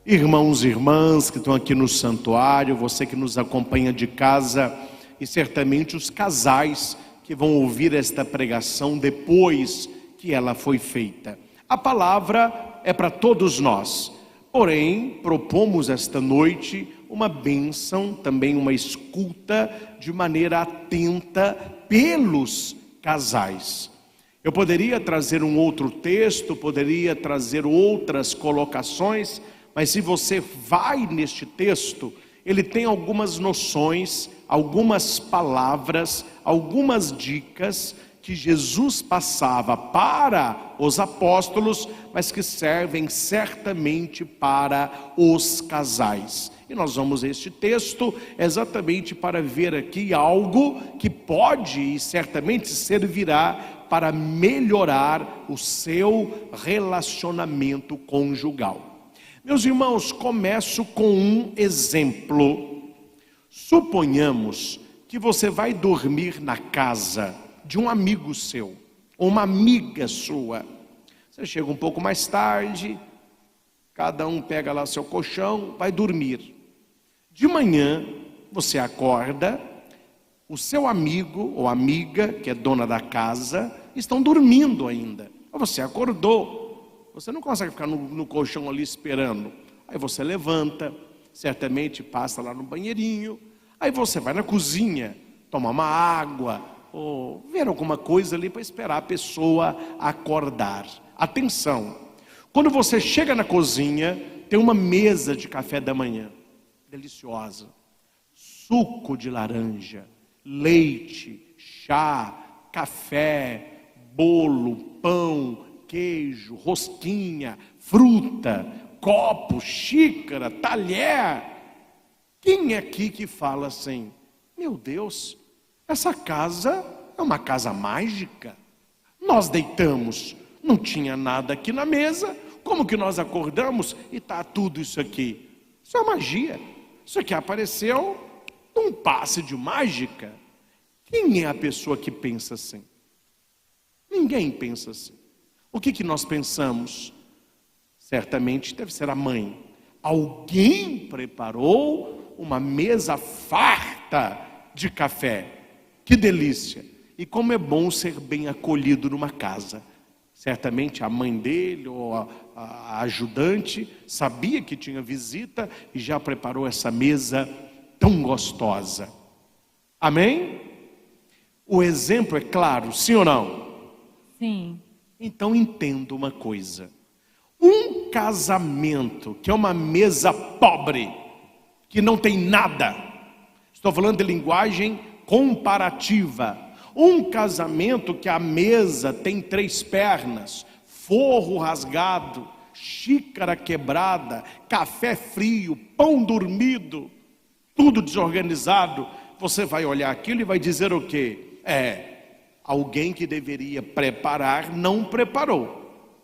Irmãos e irmãs que estão aqui no santuário, você que nos acompanha de casa e certamente os casais que vão ouvir esta pregação depois que ela foi feita. A palavra é para todos nós, porém propomos esta noite uma bênção, também uma escuta de maneira atenta pelos casais. Eu poderia trazer um outro texto, poderia trazer outras colocações, mas se você vai neste texto, ele tem algumas noções, algumas palavras, algumas dicas que Jesus passava para os apóstolos, mas que servem certamente para os casais. E nós vamos a este texto exatamente para ver aqui algo que pode e certamente servirá para melhorar o seu relacionamento conjugal. Meus irmãos, começo com um exemplo. Suponhamos que você vai dormir na casa de um amigo seu, ou uma amiga sua. Você chega um pouco mais tarde, cada um pega lá seu colchão, vai dormir. De manhã, você acorda, o seu amigo ou amiga, que é dona da casa, estão dormindo ainda. Você acordou. Você não consegue ficar no colchão ali esperando. Aí você levanta, certamente passa lá no banheirinho. Aí você vai na cozinha, tomar uma água, ou ver alguma coisa ali para esperar a pessoa acordar. Atenção, quando você chega na cozinha, tem uma mesa de café da manhã, deliciosa. Suco de laranja, leite, chá, café, bolo, pão, queijo, rosquinha, fruta, copo, xícara, talher. Quem é aqui que fala assim: meu Deus, essa casa é uma casa mágica? Nós deitamos, não tinha nada aqui na mesa, como que nós acordamos e está tudo isso aqui? Isso é magia, isso aqui apareceu num passe de mágica. Quem é a pessoa que pensa assim? Ninguém pensa assim. O que nós pensamos? Certamente deve ser a mãe. Alguém preparou uma mesa farta de café. Que delícia! E como é bom ser bem acolhido numa casa. Certamente a mãe dele ou a ajudante sabia que tinha visita e já preparou essa mesa tão gostosa. Amém? O exemplo é claro, sim ou não? Sim. Então entenda uma coisa: um casamento que é uma mesa pobre, que não tem nada, estou falando de linguagem comparativa, um casamento que a mesa tem 3 pernas, forro rasgado, xícara quebrada, café frio, pão dormido, tudo desorganizado, você vai olhar aquilo e vai dizer o quê? Alguém que deveria preparar, não preparou.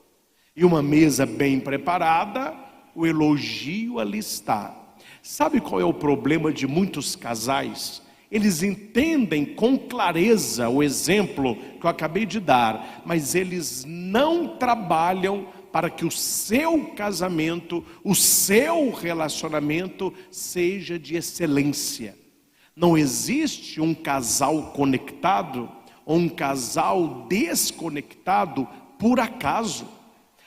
E uma mesa bem preparada, o elogio ali está. Sabe qual é o problema de muitos casais? Eles entendem com clareza o exemplo que eu acabei de dar, mas eles não trabalham para que o seu casamento, o seu relacionamento seja de excelência. Não existe um casal conectado ou um casal desconectado por acaso.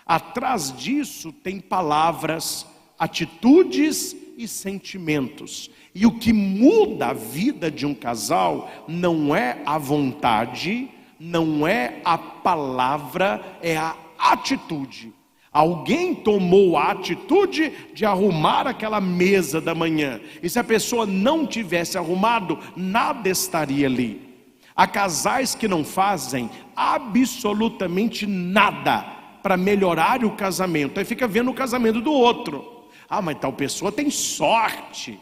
Atrás disso tem palavras, atitudes e sentimentos. E o que muda a vida de um casal não é a vontade, não é a palavra, é a atitude. Alguém tomou a atitude de arrumar aquela mesa da manhã. E se a pessoa não tivesse arrumado, nada estaria ali. Há casais que não fazem absolutamente nada para melhorar o casamento. Aí fica vendo o casamento do outro. Mas tal pessoa tem sorte.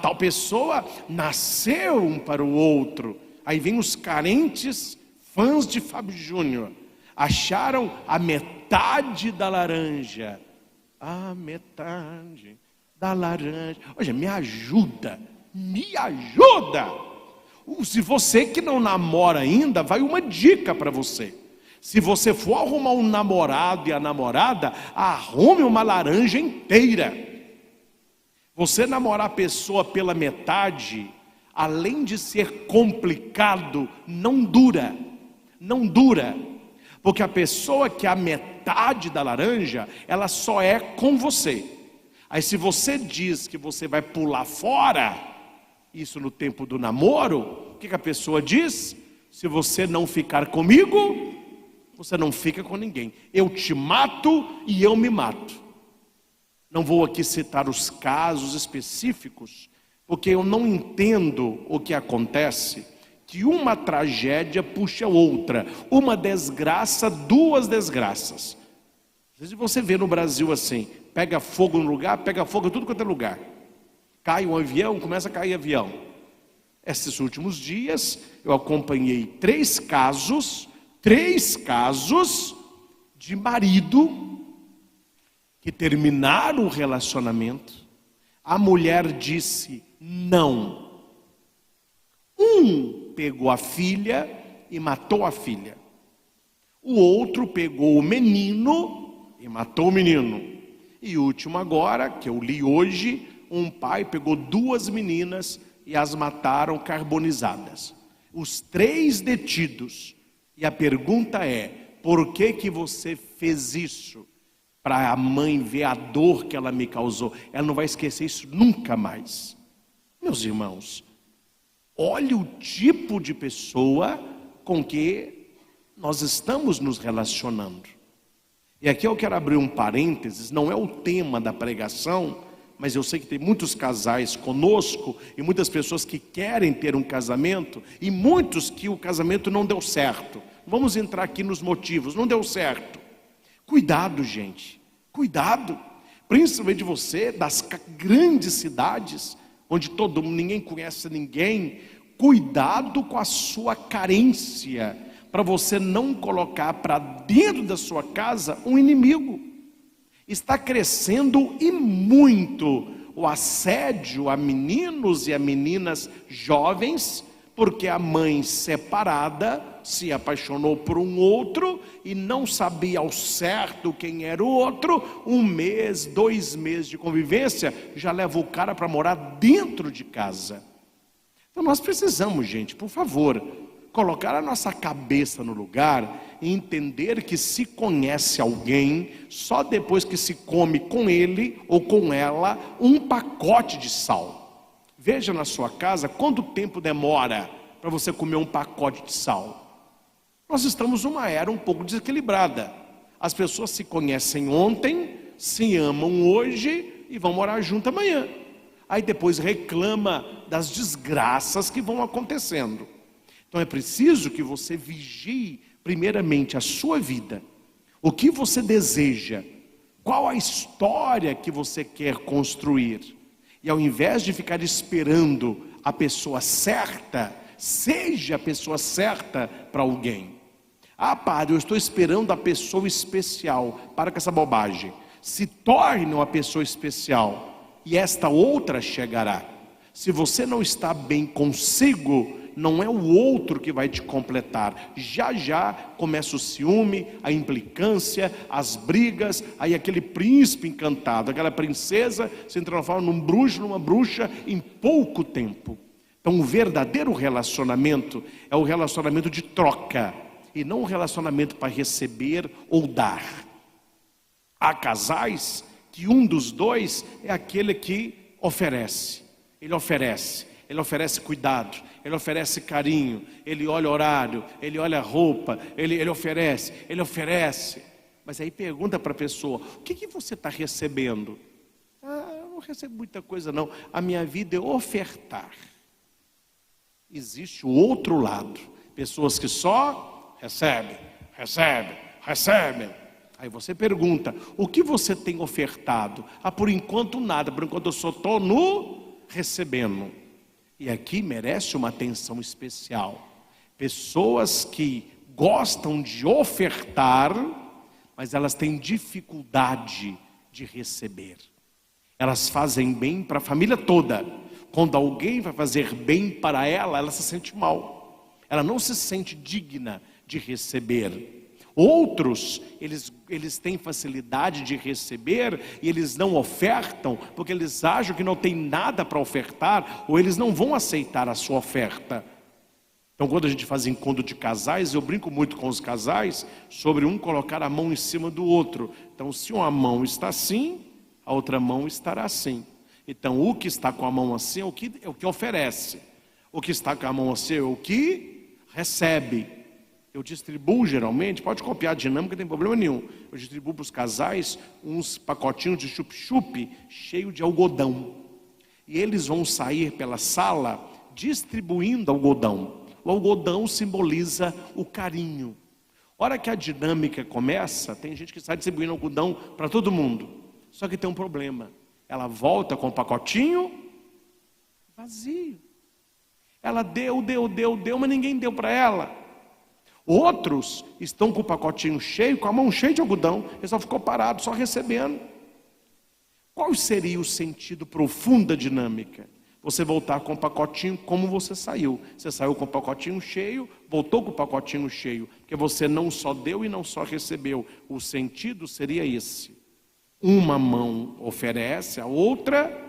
Tal pessoa nasceu um para o outro. Aí vem os carentes fãs de Fábio Júnior. Acharam a metade da laranja. A metade da laranja. Olha, me ajuda. Me ajuda. Se você que não namora ainda, vai uma dica para você. Se você for arrumar um namorado e a namorada, arrume uma laranja inteira. Você namorar a pessoa pela metade, além de ser complicado, não dura. Não dura. Porque a pessoa que é a metade da laranja, ela só é com você. Aí se você diz que você vai pular fora, isso no tempo do namoro, o que a pessoa diz? Se você não ficar comigo, você não fica com ninguém. Eu te mato e eu me mato. Não vou aqui citar os casos específicos, porque eu não entendo o que acontece, que uma tragédia puxa outra, uma desgraça, duas desgraças. Às vezes você vê no Brasil assim, pega fogo no lugar, pega fogo em tudo quanto é lugar. Cai um avião, começa a cair avião. Esses últimos dias eu acompanhei três casos de marido que terminaram o relacionamento. A mulher disse não. Um pegou a filha e matou a filha. O outro pegou o menino e matou o menino. E o último agora, que eu li hoje, um pai pegou duas meninas e as mataram carbonizadas. Os três detidos. E a pergunta é, por que você fez isso? Para a mãe ver a dor que ela me causou. Ela não vai esquecer isso nunca mais. Meus irmãos, olhe o tipo de pessoa com que nós estamos nos relacionando. E aqui eu quero abrir um parênteses, não é o tema da pregação, mas eu sei que tem muitos casais conosco e muitas pessoas que querem ter um casamento e muitos que o casamento não deu certo. Vamos entrar aqui nos motivos, não deu certo. Cuidado, gente, cuidado, principalmente você das grandes cidades, onde ninguém conhece ninguém. Cuidado com a sua carência, para você não colocar para dentro da sua casa um inimigo. Está crescendo e muito o assédio a meninos e a meninas jovens, porque a mãe separada se apaixonou por um outro e não sabia ao certo quem era o outro. 1 mês, 2 meses de convivência já leva o cara para morar dentro de casa. Então nós precisamos, gente, por favor, colocar a nossa cabeça no lugar e entender que se conhece alguém só depois que se come com ele ou com ela um pacote de sal. Veja na sua casa quanto tempo demora para você comer um pacote de sal. Nós estamos numa era um pouco desequilibrada. As pessoas se conhecem ontem, se amam hoje e vão morar junto amanhã. Aí depois reclama das desgraças que vão acontecendo. Então é preciso que você vigie primeiramente a sua vida. O que você deseja? Qual a história que você quer construir? E ao invés de ficar esperando a pessoa certa, seja a pessoa certa para alguém. Ah, padre, eu estou esperando a pessoa especial. Para com essa bobagem. Se torne uma pessoa especial e esta outra chegará. Se você não está bem consigo, não é o outro que vai te completar. Já já começa o ciúme, a implicância, as brigas. Aí aquele príncipe encantado, aquela princesa se transforma num bruxo, numa bruxa em pouco tempo. Então o verdadeiro relacionamento é o relacionamento de troca e não o relacionamento para receber ou dar. Há casais que um dos dois é aquele que oferece. Ele oferece cuidado, ele oferece carinho, ele olha horário, ele olha roupa, ele oferece. Mas aí pergunta para a pessoa, o que você está recebendo? Ah, eu não recebo muita coisa não, a minha vida é ofertar. Existe o outro lado, pessoas que só recebem. Aí você pergunta, o que você tem ofertado? Ah, por enquanto nada, por enquanto eu só estou no recebendo. E aqui merece uma atenção especial. Pessoas que gostam de ofertar, mas elas têm dificuldade de receber. Elas fazem bem para a família toda. Quando alguém vai fazer bem para ela, ela se sente mal. Ela não se sente digna de receber. Outros, eles têm facilidade de receber e eles não ofertam, porque eles acham que não tem nada para ofertar, ou eles não vão aceitar a sua oferta. Então, quando a gente faz encontro de casais, eu brinco muito com os casais sobre um colocar a mão em cima do outro. Então, se uma mão está assim, a outra mão estará assim. Então, o que está com a mão assim é o que oferece. O que está com a mão assim é o que recebe. Eu distribuo geralmente, pode copiar a dinâmica, não tem problema nenhum. Eu distribuo para os casais uns pacotinhos de chup-chup cheio de algodão. E eles vão sair pela sala distribuindo algodão. O algodão simboliza o carinho. A hora que a dinâmica começa, tem gente que está distribuindo algodão para todo mundo. Só que tem um problema. Ela volta com o pacotinho vazio. Ela deu, mas ninguém deu para ela. Outros estão com o pacotinho cheio, com a mão cheia de algodão, ele só ficou parado, só recebendo. Qual seria o sentido profundo da dinâmica? Você voltar com o pacotinho como você saiu. Você saiu com o pacotinho cheio, voltou com o pacotinho cheio. Porque você não só deu e não só recebeu. O sentido seria esse. Uma mão oferece, a outra.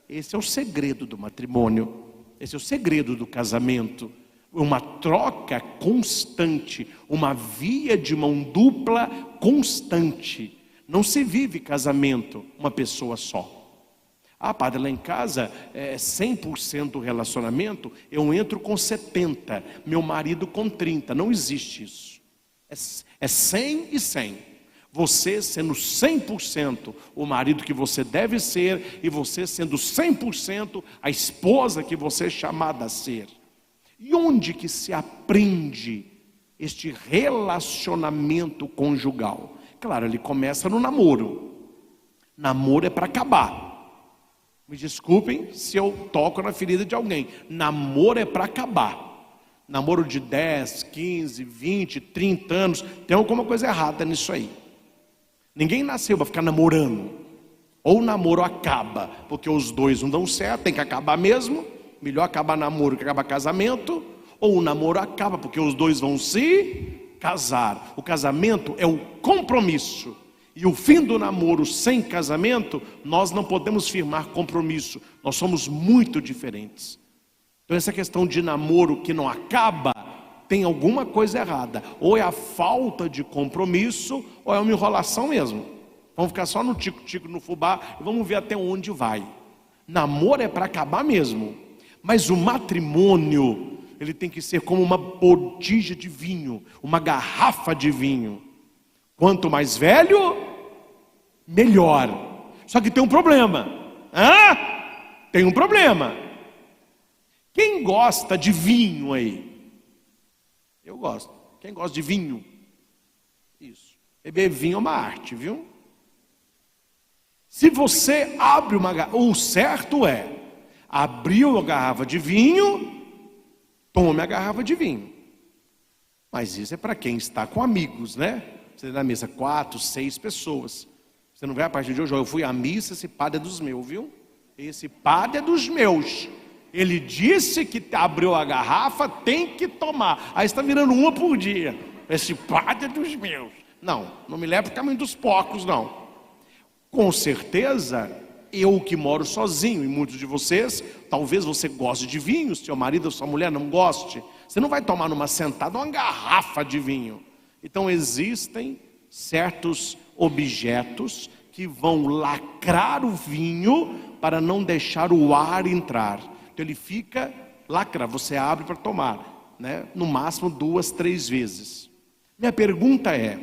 Esse é o segredo do matrimônio. Esse é o segredo do casamento. Uma troca constante, uma via de mão dupla constante. Não se vive casamento uma pessoa só. Ah, padre, lá em casa é 100% relacionamento, eu entro com 70%, meu marido com 30%. Não existe isso. É 100 e 100. Você sendo 100% o marido que você deve ser, e você sendo 100% a esposa que você é chamada a ser. E onde que se aprende este relacionamento conjugal? Claro, ele começa no namoro. Namoro é para acabar. Me desculpem se eu toco na ferida de alguém. Namoro é para acabar. Namoro de 10, 15, 20, 30 anos. Tem alguma coisa errada nisso aí. Ninguém nasceu para ficar namorando. Ou o namoro acaba, porque os dois não dão certo, tem que acabar mesmo. Melhor acabar namoro que acabar casamento. Ou o namoro acaba, porque os dois vão se casar. O casamento é o compromisso. E o fim do namoro sem casamento, nós não podemos firmar compromisso. Nós somos muito diferentes. Então essa questão de namoro que não acaba, tem alguma coisa errada. Ou é a falta de compromisso, ou é uma enrolação mesmo. Vamos ficar só no tico-tico, no fubá, e vamos ver até onde vai. Namoro é para acabar mesmo. Mas o matrimônio, ele tem que ser como uma botija de vinho, uma garrafa de vinho. Quanto mais velho, melhor. Só que tem um problema. Tem um problema. Quem gosta de vinho aí? Eu gosto. Quem gosta de vinho? Isso. Beber vinho é uma arte, viu? Se você abre uma garrafa, o certo é, abriu a garrafa de vinho, tome a garrafa de vinho. Mas isso é para quem está com amigos, né? Você tem na mesa 4, 6 pessoas. Você não vai a partir de hoje, eu fui à missa, esse padre é dos meus, viu? Esse padre é dos meus. Ele disse que abriu a garrafa, tem que tomar. Aí está virando uma por dia. Esse padre é dos meus. Não me leva para o caminho dos porcos, não. Com certeza, eu que moro sozinho, e muitos de vocês, talvez você goste de vinho, seu marido ou sua mulher não goste. Você não vai tomar numa sentada uma garrafa de vinho. Então existem certos objetos que vão lacrar o vinho para não deixar o ar entrar. Então ele fica lacrado, você abre para tomar, né? No máximo 2, 3 vezes. Minha pergunta é,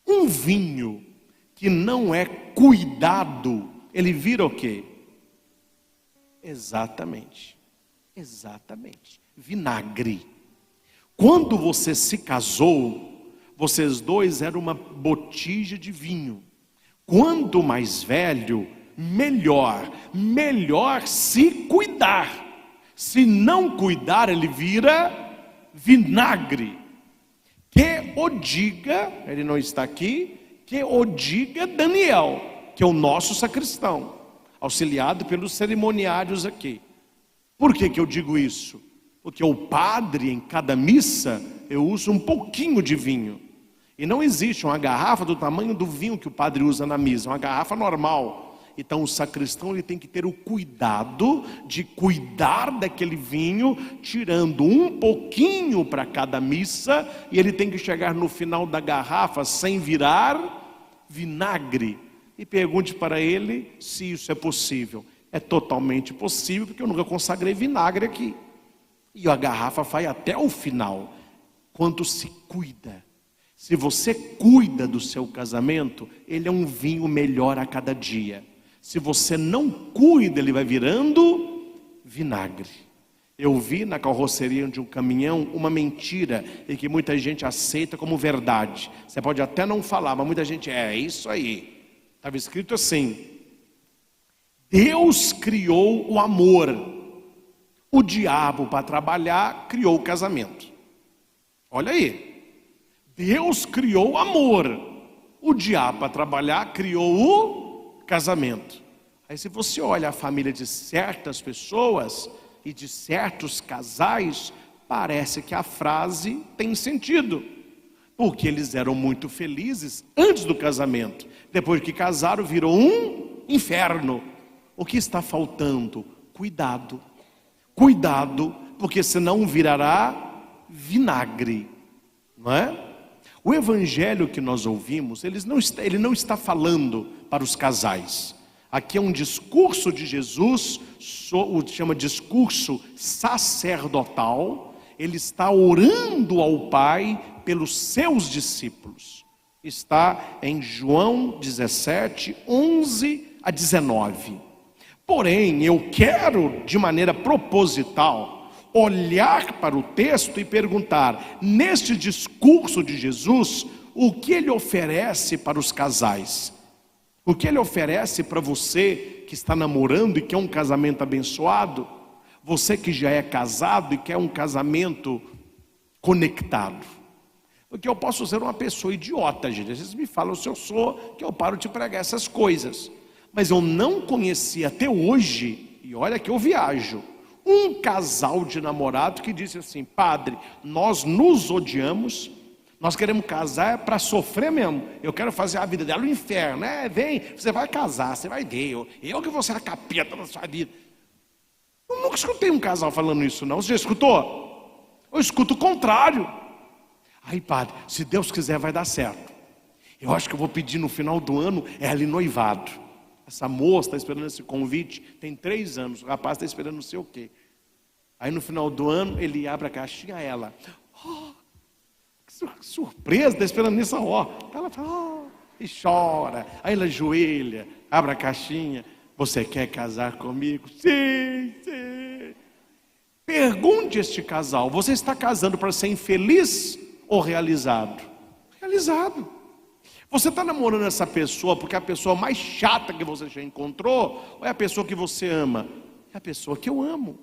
um vinho que não é cuidado, ele vira o quê? Exatamente, vinagre. Quando você se casou, vocês dois eram uma botija de vinho. Quanto mais velho, melhor se cuidar. Se não cuidar, ele vira vinagre. Que o diga, ele não está aqui, que o diga Daniel, que é o nosso sacristão, auxiliado pelos cerimoniários aqui. Por que eu digo isso? Porque o padre, em cada missa, eu uso um pouquinho de vinho. E não existe uma garrafa do tamanho do vinho que o padre usa na missa, uma garrafa normal. Então o sacristão ele tem que ter o cuidado de cuidar daquele vinho, tirando um pouquinho para cada missa, e ele tem que chegar no final da garrafa sem virar vinagre. E pergunte para ele se isso é possível. É totalmente possível, porque eu nunca consagrei vinagre aqui. E a garrafa vai até o final. Quando se cuida. Se você cuida do seu casamento, ele é um vinho melhor a cada dia. Se você não cuida, ele vai virando vinagre. Eu vi na carroceria de um caminhão uma mentira e que muita gente aceita como verdade. Você pode até não falar, mas muita gente, é isso aí. Estava escrito assim: Deus criou o amor. O diabo, para trabalhar, criou o casamento. Olha aí. Deus criou o amor. O diabo, para trabalhar, criou o casamento. Aí se você olha a família de certas pessoas e de certos casais, parece que a frase tem sentido. Porque eles eram muito felizes antes do casamento. Depois que casaram, virou um inferno. O que está faltando? Cuidado. Cuidado, porque senão virará vinagre. Não é? O evangelho que nós ouvimos, ele não está falando para os casais. Aqui é um discurso de Jesus, chama discurso sacerdotal. Ele está orando ao Pai pelos seus discípulos. Está em João 17, 11 a 19. Porém, eu quero, de maneira proposital, olhar para o texto e perguntar, neste discurso de Jesus, o que ele oferece para os casais? O que ele oferece para você que está namorando e quer um casamento abençoado? Você que já é casado e quer um casamento conectado? Porque eu posso ser uma pessoa idiota, gente. Às vezes me falam se eu sou, que eu paro de pregar essas coisas. Mas eu não conheci até hoje, e olha que eu viajo, um casal de namorado que disse assim: padre, nós nos odiamos, nós queremos casar para sofrer mesmo, eu quero fazer a vida dela no inferno, vem, você vai casar, você vai ver, eu que vou ser a capeta da sua vida. Eu nunca escutei um casal falando isso não, você já escutou? Eu escuto o contrário. Aí padre, se Deus quiser vai dar certo. Eu acho que eu vou pedir no final do ano, ali noivado. Essa moça está esperando esse convite, tem 3 anos, o rapaz está esperando não sei o quê. Aí no final do ano, ele abre a caixinha, ela, que surpresa, está esperando nisso, ela fala, e chora. Aí ela ajoelha, abre a caixinha, você quer casar comigo? Sim, sim. Pergunte a este casal, você está casando para ser infeliz ou realizado? Realizado. Você está namorando essa pessoa porque é a pessoa mais chata que você já encontrou? Ou é a pessoa que você ama? É a pessoa que eu amo.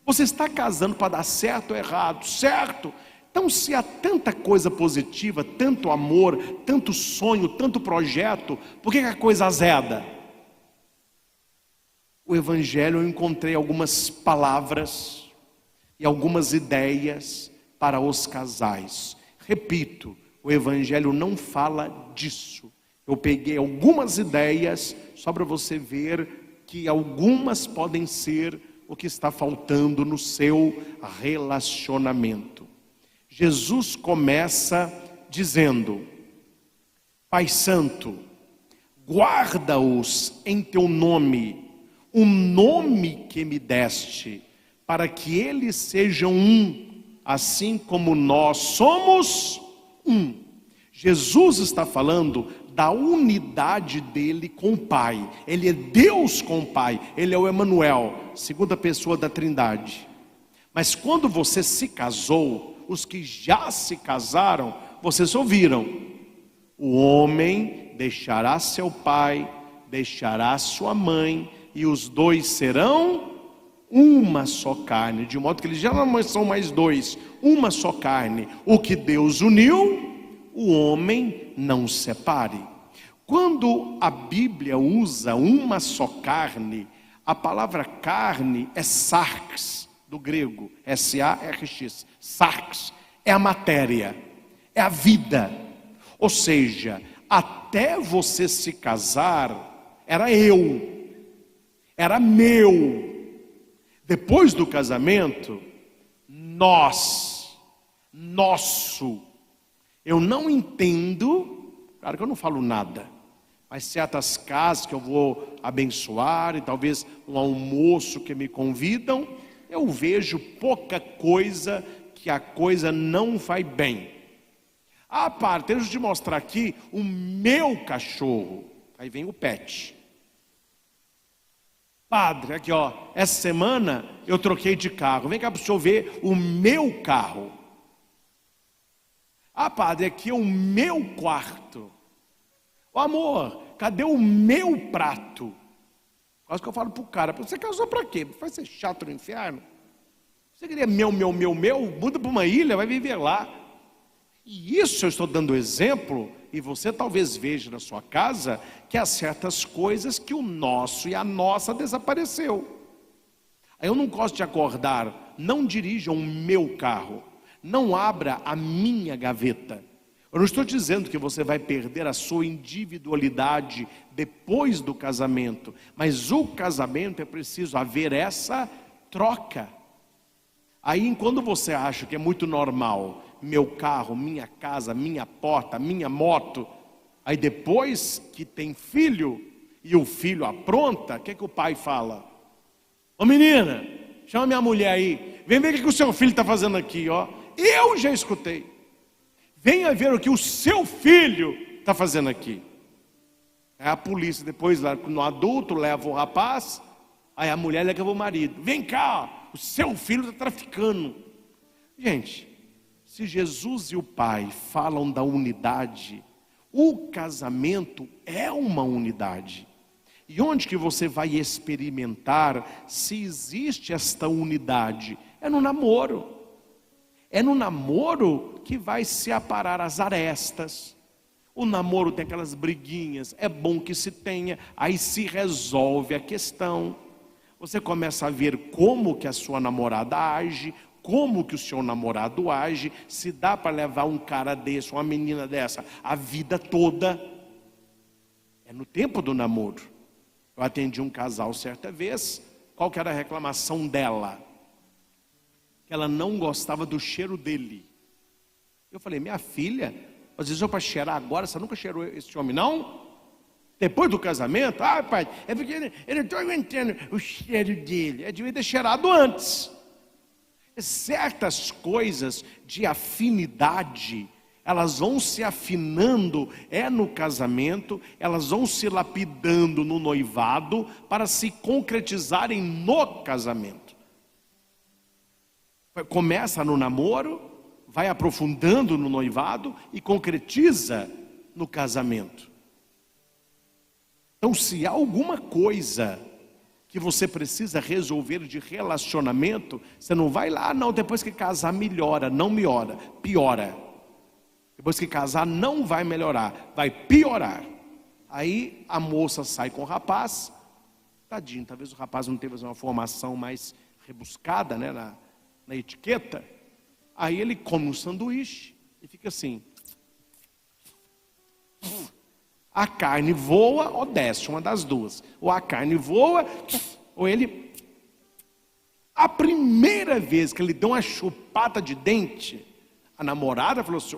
Você está casando para dar certo ou errado? Certo. Então se há tanta coisa positiva, tanto amor, tanto sonho, tanto projeto, por que a coisa azeda? O evangelho, eu encontrei algumas palavras e algumas ideias para os casais. Repito, o evangelho não fala disso. Eu peguei algumas ideias só para você ver que algumas podem ser o que está faltando no seu relacionamento. Jesus começa dizendo: Pai Santo, guarda-os em teu nome, o nome que me deste, para que eles sejam um, assim como nós somos um. Jesus está falando da unidade dele com o Pai. Ele é Deus com o Pai. Ele é o Emanuel, segunda pessoa da Trindade. Mas quando você se casou, os que já se casaram, vocês ouviram: o homem deixará seu pai, deixará sua mãe, e os dois serão uma só carne, de modo que eles já não são mais dois, uma só carne. O que Deus uniu, o homem não separe. Quando a Bíblia usa uma só carne, a palavra carne é sarx, do grego, S-A-R-X, sarx, é a matéria, é a vida. Ou seja, até você se casar, era eu, era meu. Depois do casamento, nós, nosso. Eu não entendo, claro que eu não falo nada, mas certas casas que eu vou abençoar, e talvez um almoço que me convidam, eu vejo pouca coisa, que a coisa não vai bem. Ah, padre, deixa eu te mostrar aqui o meu cachorro. Aí vem o pet. Padre, aqui ó, essa semana eu troquei de carro. Vem cá para o senhor ver o meu carro. Ah, padre, aqui é o meu quarto. Ô amor, cadê o meu prato? Quase que eu falo pro cara, você casou para quê? Vai ser chato no inferno? Você queria meu, muda para uma ilha, vai viver lá. E isso eu estou dando exemplo, e você talvez veja na sua casa, que há certas coisas que o nosso e a nossa desapareceu. Aí eu não gosto de acordar, não dirijam o meu carro, não abra a minha gaveta. Eu não estou dizendo que você vai perder a sua individualidade depois do casamento, mas o casamento é preciso haver essa troca. Aí quando você acha que é muito normal, meu carro, minha casa, minha porta, minha moto, aí depois que tem filho, e o filho apronta, o que o pai fala? Ô menina, chama minha mulher aí, vem ver o que o seu filho está fazendo aqui, ó. Eu já escutei. Venha ver o que o seu filho está fazendo aqui. Aí a polícia depois, lá no adulto, leva o rapaz, aí a mulher leva o marido. Vem cá, o seu filho está traficando. Gente, se Jesus e o Pai falam da unidade, o casamento é uma unidade. E onde que você vai experimentar se existe esta unidade? É no namoro. É no namoro que vai se aparar as arestas. O namoro tem aquelas briguinhas, é bom que se tenha, aí se resolve a questão. Você começa a ver como que a sua namorada age, como que o seu namorado age, se dá para levar um cara desse, uma menina dessa, a vida toda. É no tempo do namoro. Eu atendi um casal certa vez, qual que era a reclamação dela? Que ela não gostava do cheiro dele. Eu falei, minha filha, às vezes eu para cheirar agora, você nunca cheirou esse homem não? Depois do casamento? Ah, pai, é porque eu não estou aguentando o cheiro dele. Eu devia ter cheirado antes. Certas coisas de afinidade, elas vão se afinando, no casamento, elas vão se lapidando no noivado, para se concretizarem no casamento. Começa no namoro, vai aprofundando no noivado e concretiza no casamento. Então, se há alguma coisa que você precisa resolver de relacionamento, você não vai lá, não, depois que casar melhora, não melhora, piora. Depois que casar não vai melhorar, vai piorar. Aí a moça sai com o rapaz, tadinho, talvez o rapaz não teve uma formação mais rebuscada, né, na etiqueta. Aí ele come um sanduíche e fica assim. A carne voa ou desce, uma das duas. Ou a carne voa, ou ele... A primeira vez que ele deu uma chupada de dente, a namorada falou assim,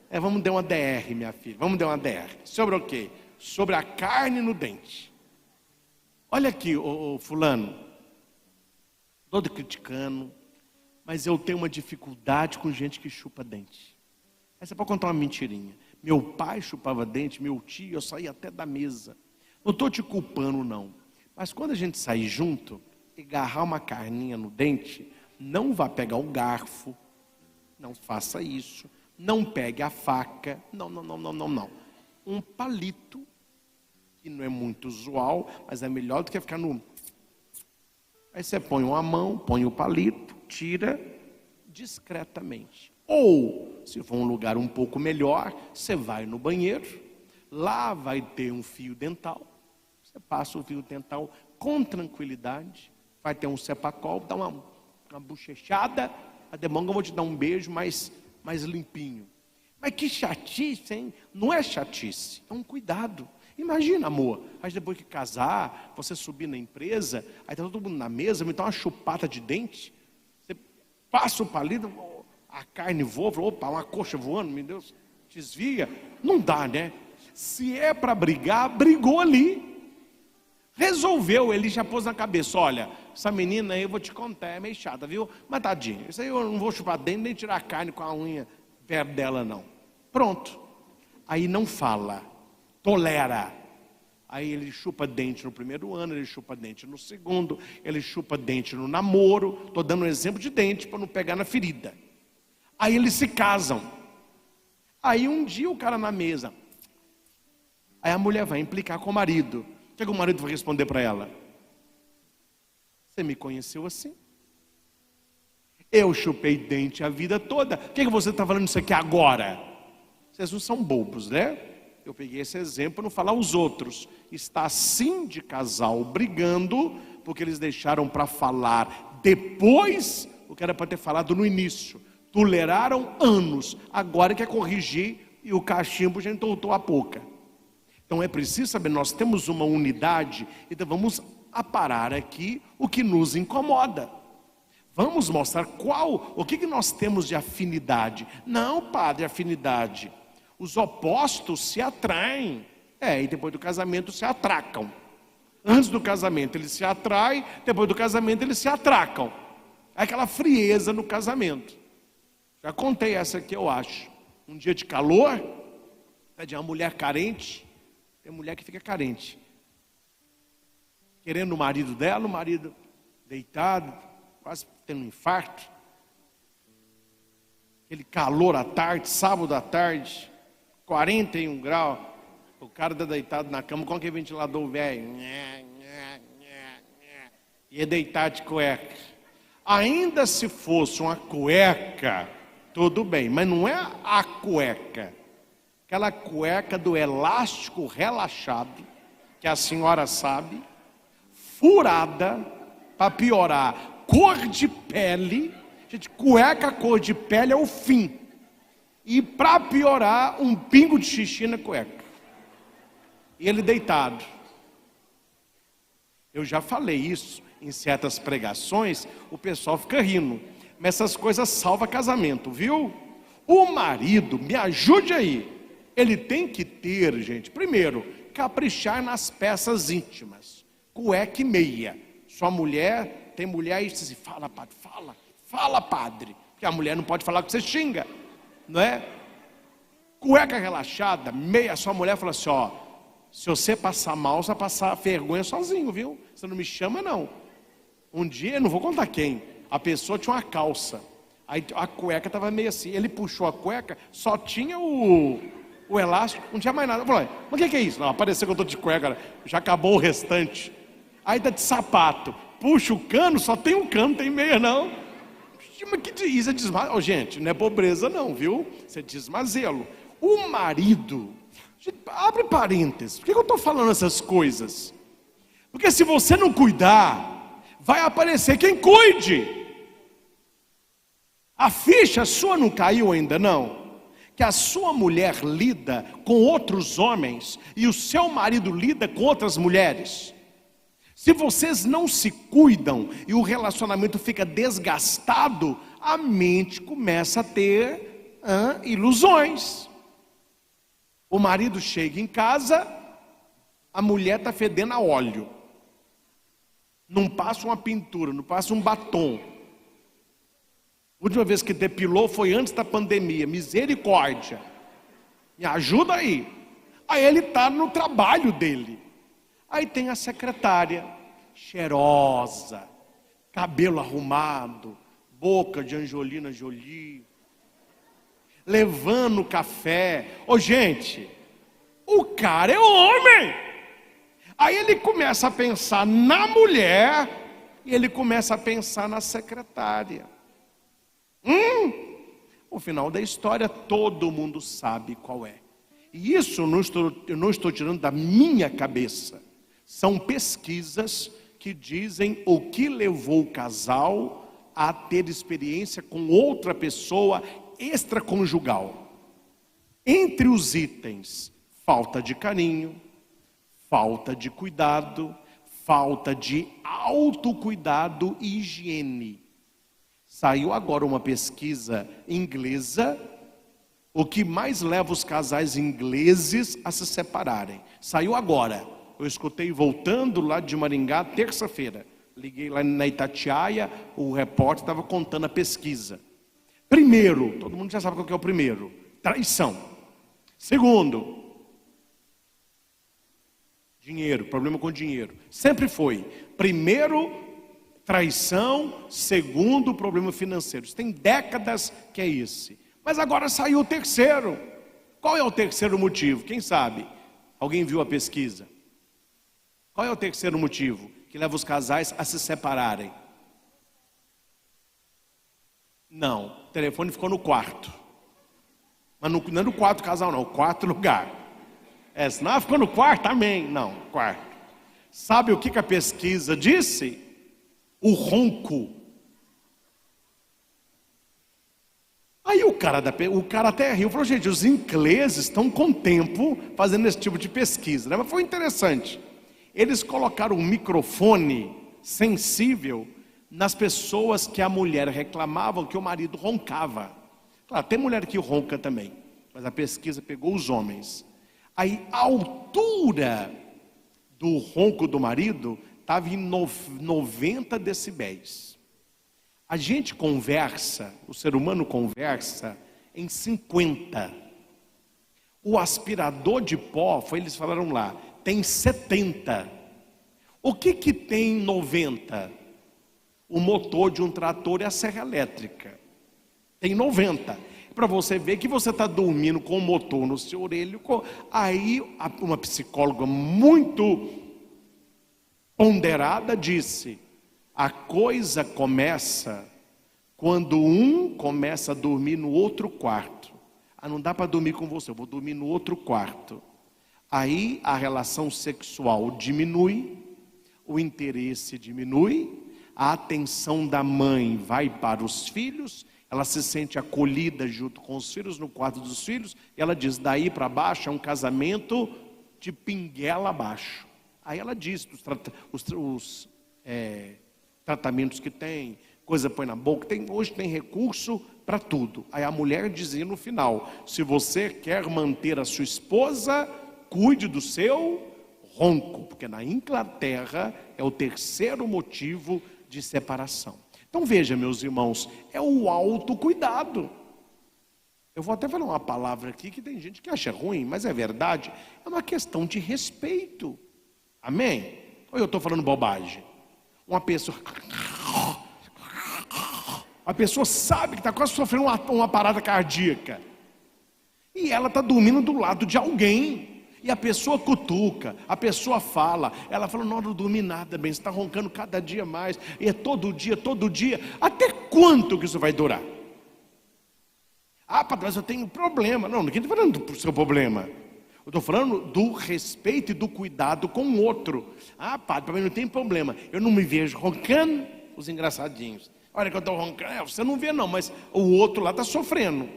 vamos dar uma DR, minha filha, vamos dar uma DR. Sobre o quê? Sobre a carne no dente. Olha aqui, fulano, todo criticando, mas eu tenho uma dificuldade com gente que chupa dente. Aí você pode contar uma mentirinha. Meu pai chupava dente, meu tio, eu saía até da mesa. Não estou te culpando não, mas quando a gente sair junto, e agarrar uma carninha no dente, não vá pegar o garfo, não faça isso, não pegue a faca, não. Um palito, que não é muito usual, mas é melhor do que ficar no... Aí você põe uma mão, põe o palito, tira discretamente. Ou, se for um lugar um pouco melhor, você vai no banheiro, lá vai ter um fio dental, você passa o fio dental com tranquilidade, vai ter um cepacol, dá uma uma bochechada, a demanga eu vou te dar um beijo mais limpinho. Mas que chatice, hein? Não é chatice, é um cuidado. Imagina, amor, aí depois que casar, você subir na empresa, aí tá todo mundo na mesa, me dá uma chupada de dente, você passa o palito, a carne voa, opa, uma coxa voando, meu Deus, desvia. Não dá, né? Se é para brigar, brigou ali. Resolveu, ele já pôs na cabeça, olha, essa menina aí eu vou te contar, é meio chata, viu? Mas tadinho, isso aí eu não vou chupar dente, nem tirar a carne com a unha perto dela não. Pronto. Aí não fala, tolera. Aí ele chupa dente no primeiro ano, ele chupa dente no segundo, ele chupa dente no namoro. Estou dando um exemplo de dente para não pegar na ferida. Aí eles se casam. Aí um dia o cara na mesa, aí a mulher vai implicar com o marido. O que o marido vai responder para ela? Você me conheceu assim? Eu chupei dente a vida toda. O que você está falando isso aqui agora? Vocês não são bobos, né? Eu peguei esse exemplo para não falar os outros. Está assim de casal brigando, porque eles deixaram para falar depois o que era para ter falado no início. Toleraram anos, agora quer corrigir e o cachimbo já entortou a boca. Então é preciso saber, nós temos uma unidade, então vamos aparar aqui o que nos incomoda. Vamos mostrar o que nós temos de afinidade. Não, padre, afinidade. Os opostos se atraem. E depois do casamento se atracam. Antes do casamento eles se atraem, depois do casamento eles se atracam. É aquela frieza no casamento. Já contei essa aqui, eu acho. Um dia de calor, de uma mulher carente. Tem mulher que fica carente, querendo o marido dela, o marido deitado, quase tendo um infarto. Aquele calor à tarde, sábado à tarde, 41 graus. O cara está deitado na cama com aquele ventilador velho. E é deitado de cueca. Ainda se fosse uma cueca, tudo bem, mas não é a cueca. Aquela cueca do elástico relaxado, que a senhora sabe, furada, para piorar, cor de pele. Gente, cueca cor de pele é o fim. E para piorar, um pingo de xixi na cueca. E ele deitado. Eu já falei isso em certas pregações, o pessoal fica rindo. Mas essas coisas salvam casamento, viu? O marido, me ajude aí. Ele tem que ter, gente, primeiro, caprichar nas peças íntimas. Cueca e meia. Sua mulher, tem mulher aí, você fala, padre, fala, padre. Porque a mulher não pode falar que você xinga, não é? Cueca relaxada, meia, sua mulher fala assim, ó, se você passar mal, você vai passar vergonha sozinho, viu? Você não me chama, não. Um dia, não vou contar quem, a pessoa tinha uma calça. Aí a cueca estava meio assim, ele puxou a cueca, só tinha o elástico, não tinha mais nada. Eu falei, mas o que é isso? Não, apareceu que eu estou de cueca, já acabou o restante. Aí tá de sapato, puxa o cano, só tem um cano, tem meia não. Mas que isso é desmazelo? Gente, não é pobreza não, viu? Isso é desmazelo. O marido, gente, abre parênteses, por que eu estou falando essas coisas? Porque se você não cuidar, vai aparecer quem cuide. A ficha sua não caiu ainda não? Que a sua mulher lida com outros homens e o seu marido lida com outras mulheres. Se vocês não se cuidam e o relacionamento fica desgastado, a mente começa a ter ilusões. O marido chega em casa, a mulher está fedendo a óleo. Não passa uma pintura, não passa um batom. A última vez que depilou foi antes da pandemia. Misericórdia. Me ajuda aí. Aí ele está no trabalho dele. Aí tem a secretária, cheirosa, cabelo arrumado, boca de Angelina Jolie, levando café. Gente, o cara é homem. Aí ele começa a pensar na mulher e ele começa a pensar na secretária. O final da história todo mundo sabe qual é. E isso eu não estou tirando da minha cabeça. São pesquisas que dizem o que levou o casal a ter experiência com outra pessoa extraconjugal. Entre os itens, falta de carinho, falta de cuidado, falta de autocuidado e higiene. Saiu agora uma pesquisa inglesa, o que mais leva os casais ingleses a se separarem. Saiu agora. Eu escutei voltando lá de Maringá, terça-feira. Liguei lá na Itatiaia, o repórter estava contando a pesquisa. Primeiro, todo mundo já sabe qual que é o primeiro: traição. Segundo, dinheiro, problema com dinheiro. Sempre foi. Primeiro, traição. Segundo, problema financeiro. Tem décadas que é esse. Mas agora saiu o terceiro. Qual é o terceiro motivo? Quem sabe? Alguém viu a pesquisa? Qual é o terceiro motivo que leva os casais a se separarem? Não, o telefone ficou no quarto. Mas não é no quarto casal não, quarto lugar. Senão ficou no quarto, amém. Não, quarto. Sabe o que a pesquisa disse? O ronco. Aí o cara até riu, falou: gente, os ingleses estão com tempo fazendo esse tipo de pesquisa, né? Mas foi interessante. Eles colocaram um microfone sensível nas pessoas que a mulher reclamava que o marido roncava. Claro, tem mulher que ronca também, mas a pesquisa pegou os homens. Aí a altura do ronco do marido estava em 90 decibéis. A gente conversa, o ser humano conversa em 50. O aspirador de pó, eles falaram lá, tem 70. O que tem 90? O motor de um trator e a serra elétrica. Tem 90. Para você ver que você está dormindo com o motor no seu orelho. Aí uma psicóloga muito ponderada disse: a coisa começa quando um começa a dormir no outro quarto. Não dá para dormir com você, eu vou dormir no outro quarto. Aí a relação sexual diminui, o interesse diminui, a atenção da mãe vai para os filhos, ela se sente acolhida junto com os filhos no quarto dos filhos, e ela diz: daí para baixo é um casamento de pinguela abaixo. Aí ela diz os tratamentos que tem, coisa põe na boca, hoje tem recurso para tudo. Aí a mulher dizia no final: se você quer manter a sua esposa, cuide do seu ronco, porque na Inglaterra é o terceiro motivo de separação. Então veja, meus irmãos, é o autocuidado. Eu vou até falar uma palavra aqui que tem gente que acha ruim, mas é verdade. É uma questão de respeito. Amém? Ou eu estou falando bobagem? Uma pessoa sabe que está quase sofrendo uma parada cardíaca, e ela está dormindo do lado de alguém. E a pessoa cutuca, a pessoa fala, ela fala: não dormi nada bem, você está roncando cada dia mais, e é todo dia, até quanto que isso vai durar? Padre, mas eu tenho problema. Não, ninguém está falando do seu problema, eu estou falando do respeito e do cuidado com o outro. Padre, para mim não tem problema, eu não me vejo roncando, os engraçadinhos. Olha que eu estou roncando, você não vê não, mas o outro lá está sofrendo.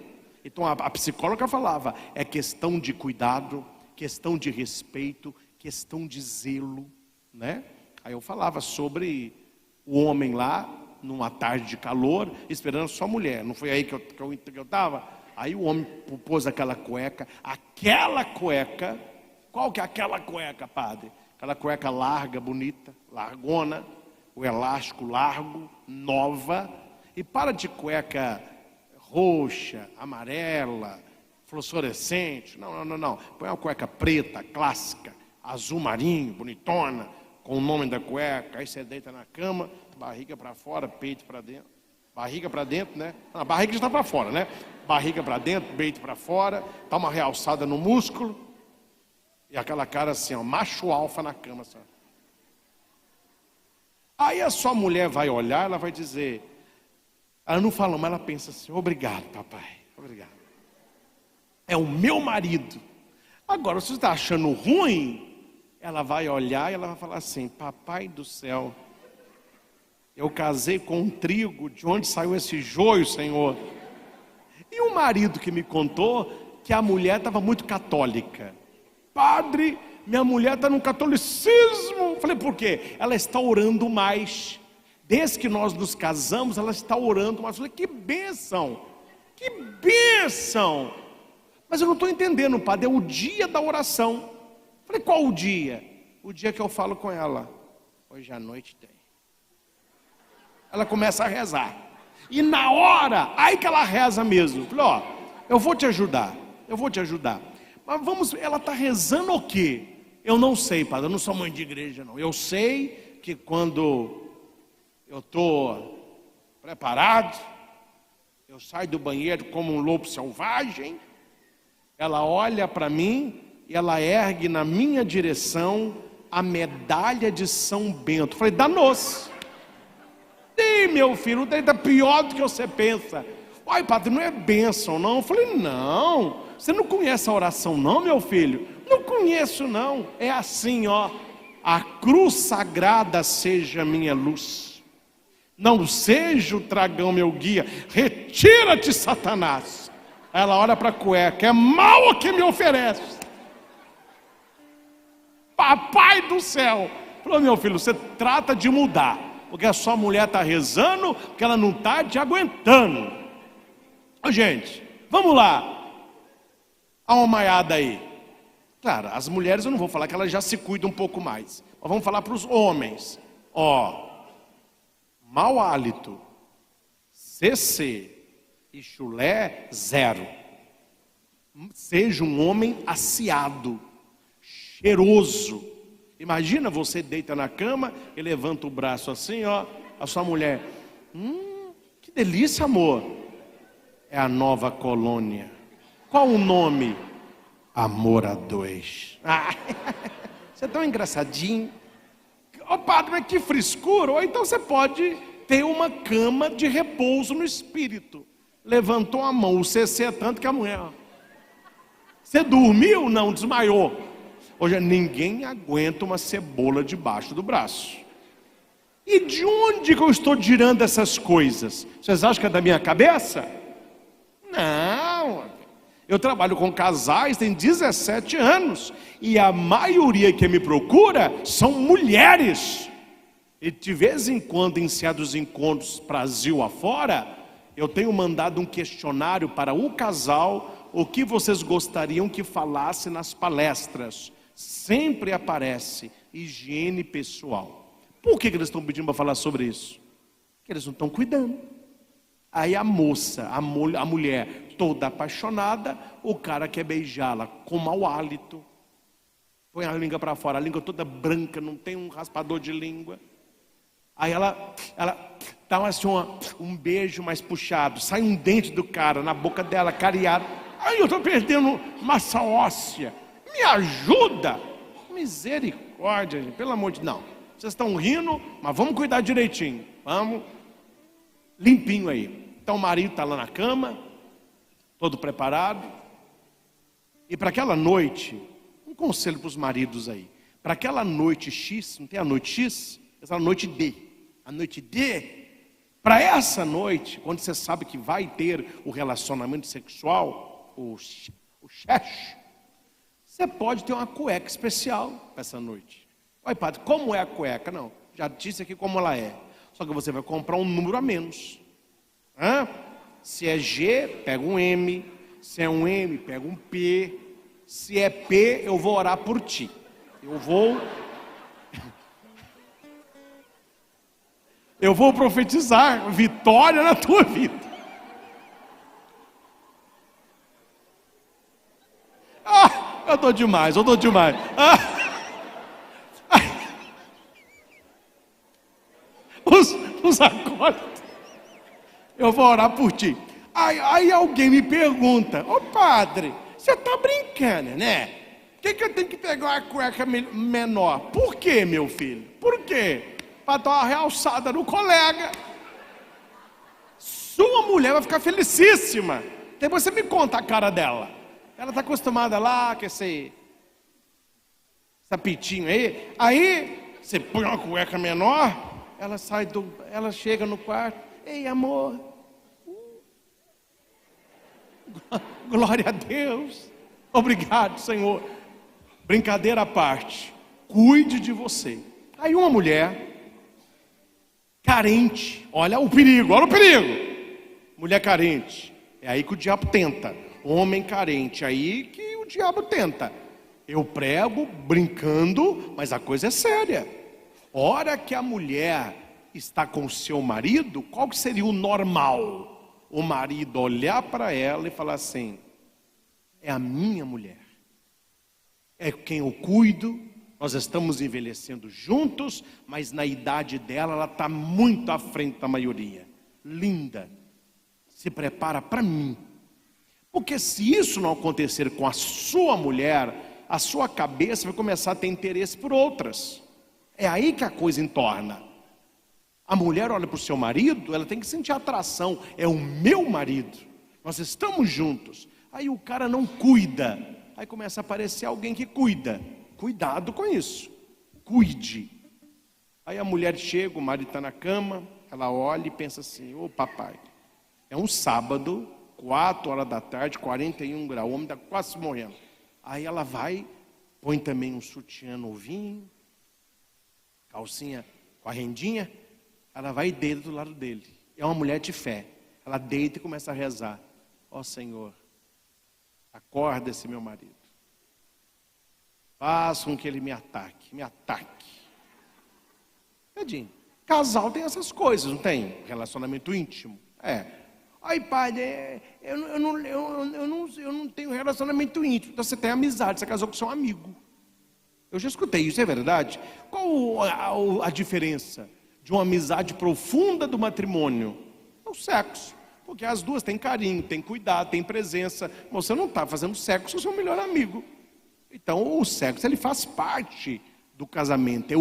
Então a psicóloga falava, é questão de cuidado, questão de respeito, questão de zelo, né? Aí eu falava sobre o homem lá, numa tarde de calor, esperando sua mulher. Não foi aí que eu estava? Aí o homem pôs aquela cueca, qual que é aquela cueca, padre? Aquela cueca larga, bonita, largona, o elástico largo, nova, e para de cueca roxa, amarela, fluorescente. Não. Põe uma cueca preta, clássica, azul marinho, bonitona, com o nome da cueca. Aí você deita na cama, barriga para fora, peito para dentro. Barriga para dentro, né? A barriga já está para fora, né? Barriga para dentro, peito para fora, dá uma realçada no músculo. E aquela cara assim, ó, macho alfa na cama, assim. Aí a sua mulher vai olhar, ela vai dizer, ela não fala, mas ela pensa assim: obrigado, papai, obrigado. É o meu marido. Agora, se você está achando ruim, ela vai olhar e ela vai falar assim: papai do céu, Eu casei com um trigo, de onde saiu esse joio, Senhor? E o marido que me contou que a mulher estava muito católica. Padre, minha mulher está no catolicismo. Falei, por quê? Ela está orando mais. Desde que nós nos casamos, ela está orando mais. Falei, que bênção! Que bênção! Mas eu não estou entendendo, padre, é o dia da oração. Falei, qual o dia? O dia que eu falo com ela. Hoje à noite tem. Ela começa a rezar. E na hora, aí que ela reza mesmo. Falei, ó, eu vou te ajudar. Mas vamos, ela está rezando o quê? Eu não sei, padre, eu não sou mãe de igreja, não. Eu sei que quando eu estou preparado, eu saio do banheiro como um lobo selvagem, ela olha para mim e ela ergue na minha direção a medalha de São Bento. Falei, danou-se. Ih, meu filho, o trem tá pior do que você pensa. Ai, padre, não é bênção, não. Eu falei, não, você não conhece a oração, não, meu filho? Não conheço, não. É assim, ó. A cruz sagrada seja minha luz. Não seja o dragão meu guia. Retira-te, Satanás. Ela olha para a cueca. É mal o que me oferece. Papai do céu. Falou, meu filho, você trata de mudar. Porque a sua mulher está rezando, porque ela não está te aguentando. Ô, gente, vamos lá. Há uma maiada aí. Claro, as mulheres eu não vou falar que elas já se cuidam um pouco mais. Mas vamos falar para os homens. Ó, mau hálito, CC e chulé, 0. Seja um homem aciado, cheiroso. Imagina você deita na cama e levanta o braço assim, ó. A sua mulher, que delícia, amor. É a nova colônia. Qual o nome? Amor a dois. Ah, você é tão engraçadinho. Ô padre, mas que frescura. Ou então você pode ter uma cama de repouso no espírito. Levantou a mão, o CC é tanto que a mulher, ó. Você dormiu? Não, desmaiou. Hoje ninguém aguenta uma cebola debaixo do braço. E de onde que eu estou tirando essas coisas? Vocês acham que é da minha cabeça? Não. Eu trabalho com casais, tem 17 anos. E a maioria que me procura são mulheres. E de vez em quando, em certos encontros Brasil afora, eu tenho mandado um questionário para o casal. O que vocês gostariam que falasse nas palestras? Sempre aparece higiene pessoal. Por que eles estão pedindo para falar sobre isso? Porque eles não estão cuidando. Aí a moça, a mulher toda apaixonada, o cara quer beijá-la com mau hálito. Põe a língua para fora, a língua toda branca, não tem um raspador de língua. Aí ela dá assim um beijo mais puxado, sai um dente do cara na boca dela, cariado. Ai, eu estou perdendo massa óssea. Me ajuda. Misericórdia, gente, pelo amor de Deus. Não, vocês estão rindo, mas vamos cuidar direitinho. Vamos, limpinho aí. Então o marido está lá na cama, todo preparado. E para aquela noite, um conselho para os maridos aí. Para aquela noite X, não tem a noite X? Essa noite D. A noite D. Para essa noite, quando você sabe que vai ter o relacionamento sexual, o xexe, você pode ter uma cueca especial para essa noite. Oi, padre, como é a cueca? Não, já disse aqui como ela é. Só que você vai comprar um número a menos. Se é G, pega um M. Se é um M, pega um P. Se é P, eu vou orar por ti. Eu vou profetizar vitória na tua vida. Eu dou demais. Os acólitos. Eu vou orar por ti. Aí alguém me pergunta, ô padre, você está brincando, né? Por que eu tenho que pegar uma cueca menor? Por quê, meu filho? Por quê? Para dar uma realçada no colega. Sua mulher vai ficar felicíssima. Depois você me conta a cara dela. Ela está acostumada lá com esse pitinho aí. Aí você põe uma cueca menor, ela chega no quarto, ei amor, glória a Deus, obrigado Senhor, brincadeira à parte, cuide de você. Aí uma mulher carente, olha o perigo, mulher carente, é aí que o diabo tenta, homem carente, aí que o diabo tenta. Eu prego brincando, mas a coisa é séria. Hora que a mulher está com o seu marido, qual que seria o normal? O marido olhar para ela e falar assim, é a minha mulher, é quem eu cuido, nós estamos envelhecendo juntos, mas na idade dela, ela está muito à frente da maioria. Linda, se prepara para mim. Porque se isso não acontecer com a sua mulher, a sua cabeça vai começar a ter interesse por outras. É aí que a coisa entorna. A mulher olha para o seu marido, ela tem que sentir atração. É o meu marido, nós estamos juntos. Aí o cara não cuida, aí começa a aparecer alguém que cuida. Cuidado com isso, cuide. Aí a mulher chega, o marido está na cama, ela olha e pensa assim, ô papai, é um sábado, 4 horas da tarde, 41 graus, o homem está quase morrendo. Aí ela vai, põe também um sutiã novinho, calcinha com a rendinha, ela vai e deita do lado dele. É uma mulher de fé. Ela deita e começa a rezar. Ó Senhor, acorda esse meu marido. Faça com que ele me ataque. Tadinho. Casal tem essas coisas, não tem? Relacionamento íntimo. Aí, padre, eu não tenho relacionamento íntimo. Então você tem amizade, você casou com seu amigo. Eu já escutei isso, é verdade? Qual a diferença de uma amizade profunda do matrimônio? É o sexo. Porque as duas têm carinho, têm cuidado, têm presença. Você não está fazendo sexo com o seu melhor amigo. Então o sexo, ele faz parte do casamento.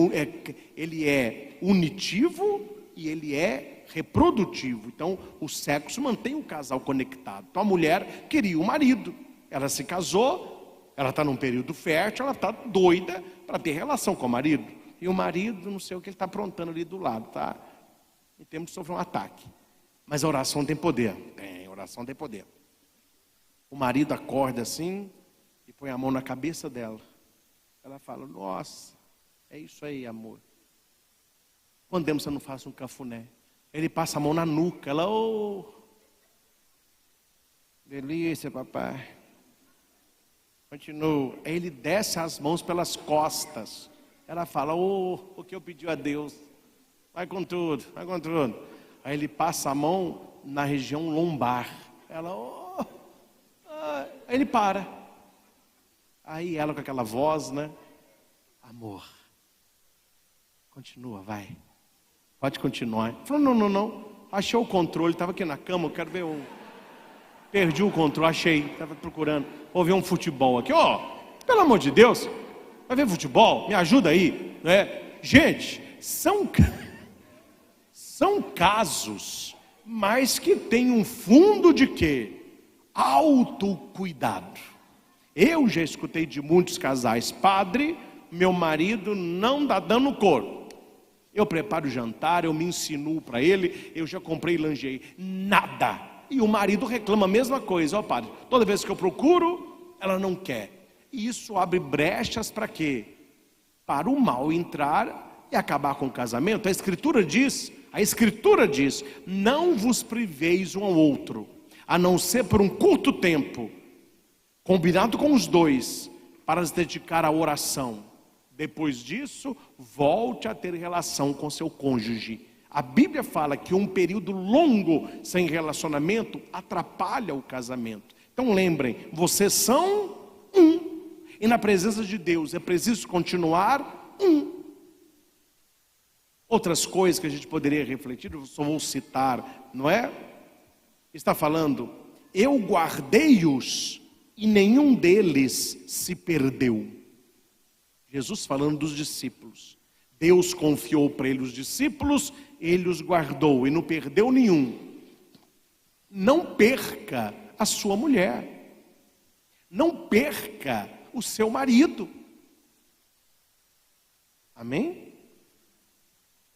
Ele é unitivo e ele é reprodutivo. Então o sexo mantém o casal conectado. Então a mulher queria o marido. Ela se casou, ela está num período fértil, ela está doida para ter relação com o marido. E o marido, não sei o que ele está aprontando ali do lado, tá? E temos que sofrer um ataque. Mas a oração tem poder. Tem, a oração tem poder. O marido acorda assim e põe a mão na cabeça dela. Ela fala, nossa, é isso aí, amor. Quando você não faça um cafuné? Ele passa a mão na nuca. Ela, delícia, papai. Continua. Aí ele desce as mãos pelas costas. Ela fala, o que eu pedi a Deus. Vai com tudo, vai com tudo. Aí ele passa a mão na região lombar. Ela, aí ele para. Aí ela com aquela voz, né? Amor, continua, vai. Pode continuar. Falou, não. Achei o controle, estava aqui na cama, eu quero ver Perdi o controle, achei, estava procurando. Vou ver um futebol aqui. Pelo amor de Deus, vai ver futebol? Me ajuda aí, né? Gente, são casos, mas que tem um fundo de quê? Autocuidado. Eu já escutei de muitos casais, padre, meu marido não está dando cor. Eu preparo o jantar, eu me insinuo para ele, eu já comprei lingerie, nada. E o marido reclama a mesma coisa, padre, toda vez que eu procuro, ela não quer. E isso abre brechas para quê? Para o mal entrar e acabar com o casamento. A Escritura diz, não vos priveis um ao outro, a não ser por um curto tempo, combinado com os dois, para se dedicar à oração. Depois disso, volte a ter relação com seu cônjuge. A Bíblia fala que um período longo sem relacionamento atrapalha o casamento. Então lembrem, vocês são um. E na presença de Deus é preciso continuar um. Outras coisas que a gente poderia refletir, eu só vou citar, não é? Está falando, eu guardei-os e nenhum deles se perdeu. Jesus falando dos discípulos. Deus confiou para ele os discípulos, ele os guardou e não perdeu nenhum. Não perca a sua mulher. Não perca o seu marido. Amém?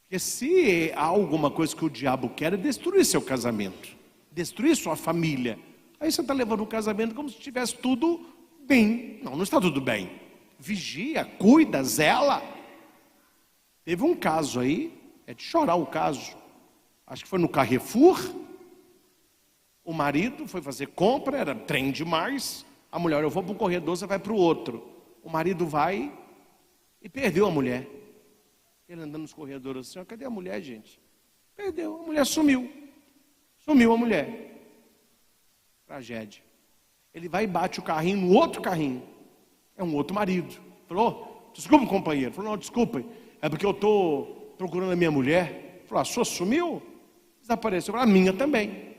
Porque se há alguma coisa que o diabo quer é destruir seu casamento, destruir sua família. Aí você está levando o casamento como se estivesse tudo bem. Não, não está tudo bem. Vigia, cuida, zela. Teve um caso aí, é de chorar o caso. Acho que foi no Carrefour. O marido foi fazer compra, era trem demais. A mulher, eu vou para um corredor, você vai para o outro. O marido vai e perdeu a mulher. Ele andando nos corredores assim, ó, cadê a mulher, gente? Perdeu, a mulher sumiu. Sumiu a mulher. Tragédia. Ele vai e bate o carrinho no outro carrinho. É um outro marido. Falou, desculpa, companheiro. Falou, não, desculpa, é porque eu estou procurando a minha mulher. Falou, a sua sumiu? Desapareceu. A minha também.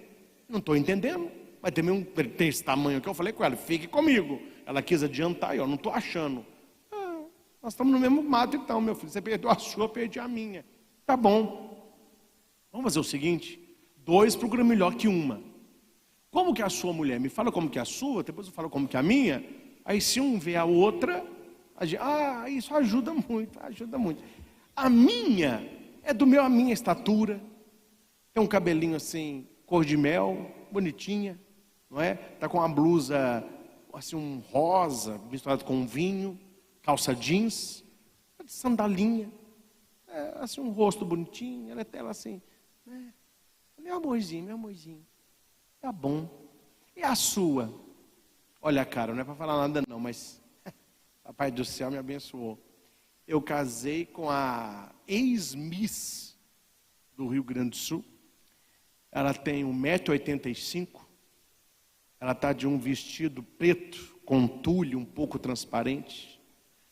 Não estou entendendo. Mas também ele tem esse tamanho aqui. Eu falei com ela, fique comigo. Ela quis adiantar e eu não estou achando. Nós estamos no mesmo mato então, meu filho. Você perdeu a sua, eu perdi a minha. Tá bom. Vamos fazer o seguinte. 2 procuram melhor que uma. Como que é a sua mulher? Me fala como que é a sua, depois eu falo como que é a minha. Aí se um vê a outra, a gente, isso ajuda muito, ajuda muito. A minha é a minha estatura. Tem um cabelinho assim, cor de mel, bonitinha, não é? Tá com uma blusa assim, um rosa, misturado com um vinho, calça jeans, sandalinha, assim um rosto bonitinho, ela assim, né? Meu amorzinho. Tá bom. E a sua? Olha, cara, não é para falar nada não, mas Papai do céu me abençoou. Eu casei com a ex-miss do Rio Grande do Sul. Ela tem 1,85 m. Ela está de um vestido preto, com tule um pouco transparente.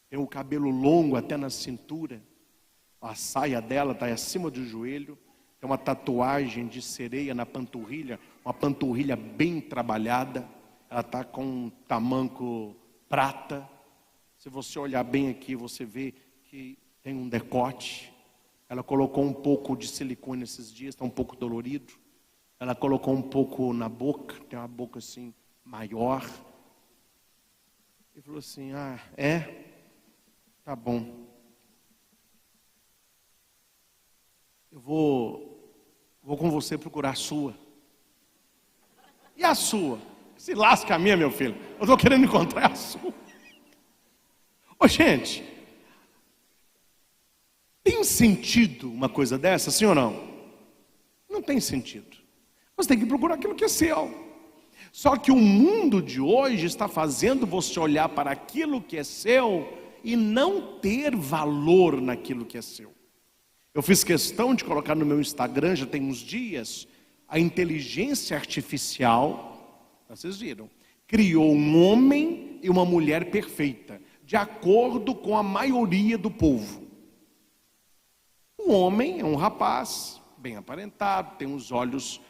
Tem o cabelo longo até na cintura. A saia dela está acima do joelho. Tem uma tatuagem de sereia na panturrilha, uma panturrilha bem trabalhada. Ela está com um tamanco prata. Se você olhar bem aqui, você vê que tem um decote. Ela colocou um pouco de silicone esses dias, está um pouco dolorido. Ela colocou um pouco na boca, tem uma boca assim maior. E falou assim, tá bom. Eu vou com você procurar a sua. E a sua? Se lasca a minha, meu filho. Eu estou querendo encontrar a sua. Ô, gente, tem sentido uma coisa dessa, sim ou não? Não tem sentido. Você tem que procurar aquilo que é seu. Só que o mundo de hoje está fazendo você olhar para aquilo que é seu e não ter valor naquilo que é seu. Eu fiz questão de colocar no meu Instagram, já tem uns dias, a inteligência artificial, vocês viram, criou um homem e uma mulher perfeita, de acordo com a maioria do povo. O homem é um rapaz, bem aparentado, tem os olhos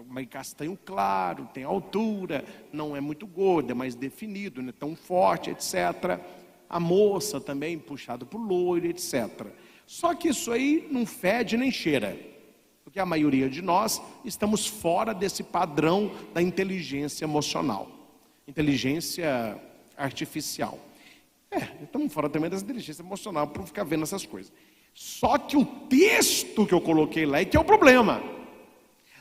meio castanho claro, tem altura, não é muito gordo, é mais definido, não é tão forte, etc. A moça também, puxada por loiro, etc. Só que isso aí não fede nem cheira, porque a maioria de nós estamos fora desse padrão da inteligência emocional, inteligência artificial. Estamos fora também dessa inteligência emocional para ficar vendo essas coisas. Só que o texto que eu coloquei lá é que é o problema.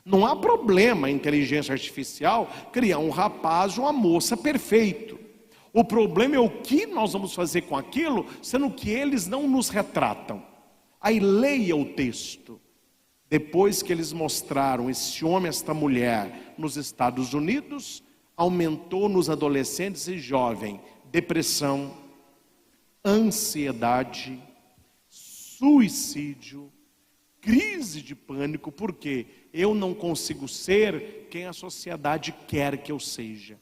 Não há problema a inteligência artificial criar um rapaz ou uma moça perfeito. O problema é o que nós vamos fazer com aquilo, sendo que eles não nos retratam. Aí leia o texto. Depois que eles mostraram esse homem, esta mulher nos Estados Unidos, aumentou nos adolescentes e jovens depressão, ansiedade, suicídio, crise de pânico, porque eu não consigo ser quem a sociedade quer que eu seja.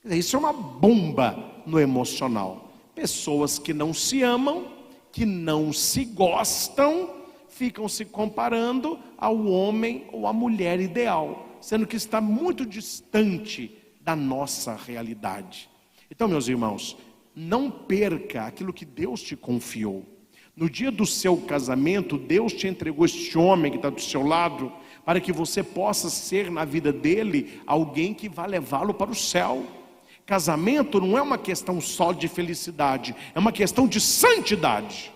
Isso é uma bomba no emocional. Pessoas que não se amam, que não se gostam, ficam se comparando ao homem ou à mulher ideal, sendo que está muito distante da nossa realidade. Então, meus irmãos, não perca aquilo que Deus te confiou. No dia do seu casamento, Deus te entregou este homem que está do seu lado, para que você possa ser na vida dele alguém que vai levá-lo para o céu. Casamento não é uma questão só de felicidade, é uma questão de santidade.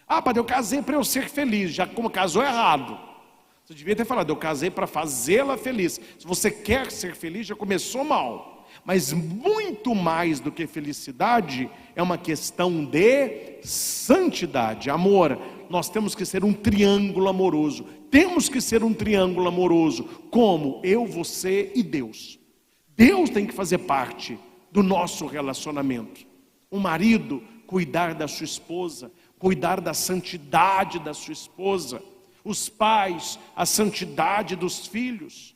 Ah, padre, eu casei para eu ser feliz. Já como casou errado. Você devia ter falado, eu casei para fazê-la feliz. Se você quer ser feliz, já começou mal. Mas muito mais do que felicidade, é uma questão de santidade, amor. Nós temos que ser um triângulo amoroso. Temos que ser um triângulo amoroso. Como? Eu, você e Deus. Deus tem que fazer parte do nosso relacionamento. O marido cuidar da sua esposa, cuidar da santidade da sua esposa. Os pais, a santidade dos filhos.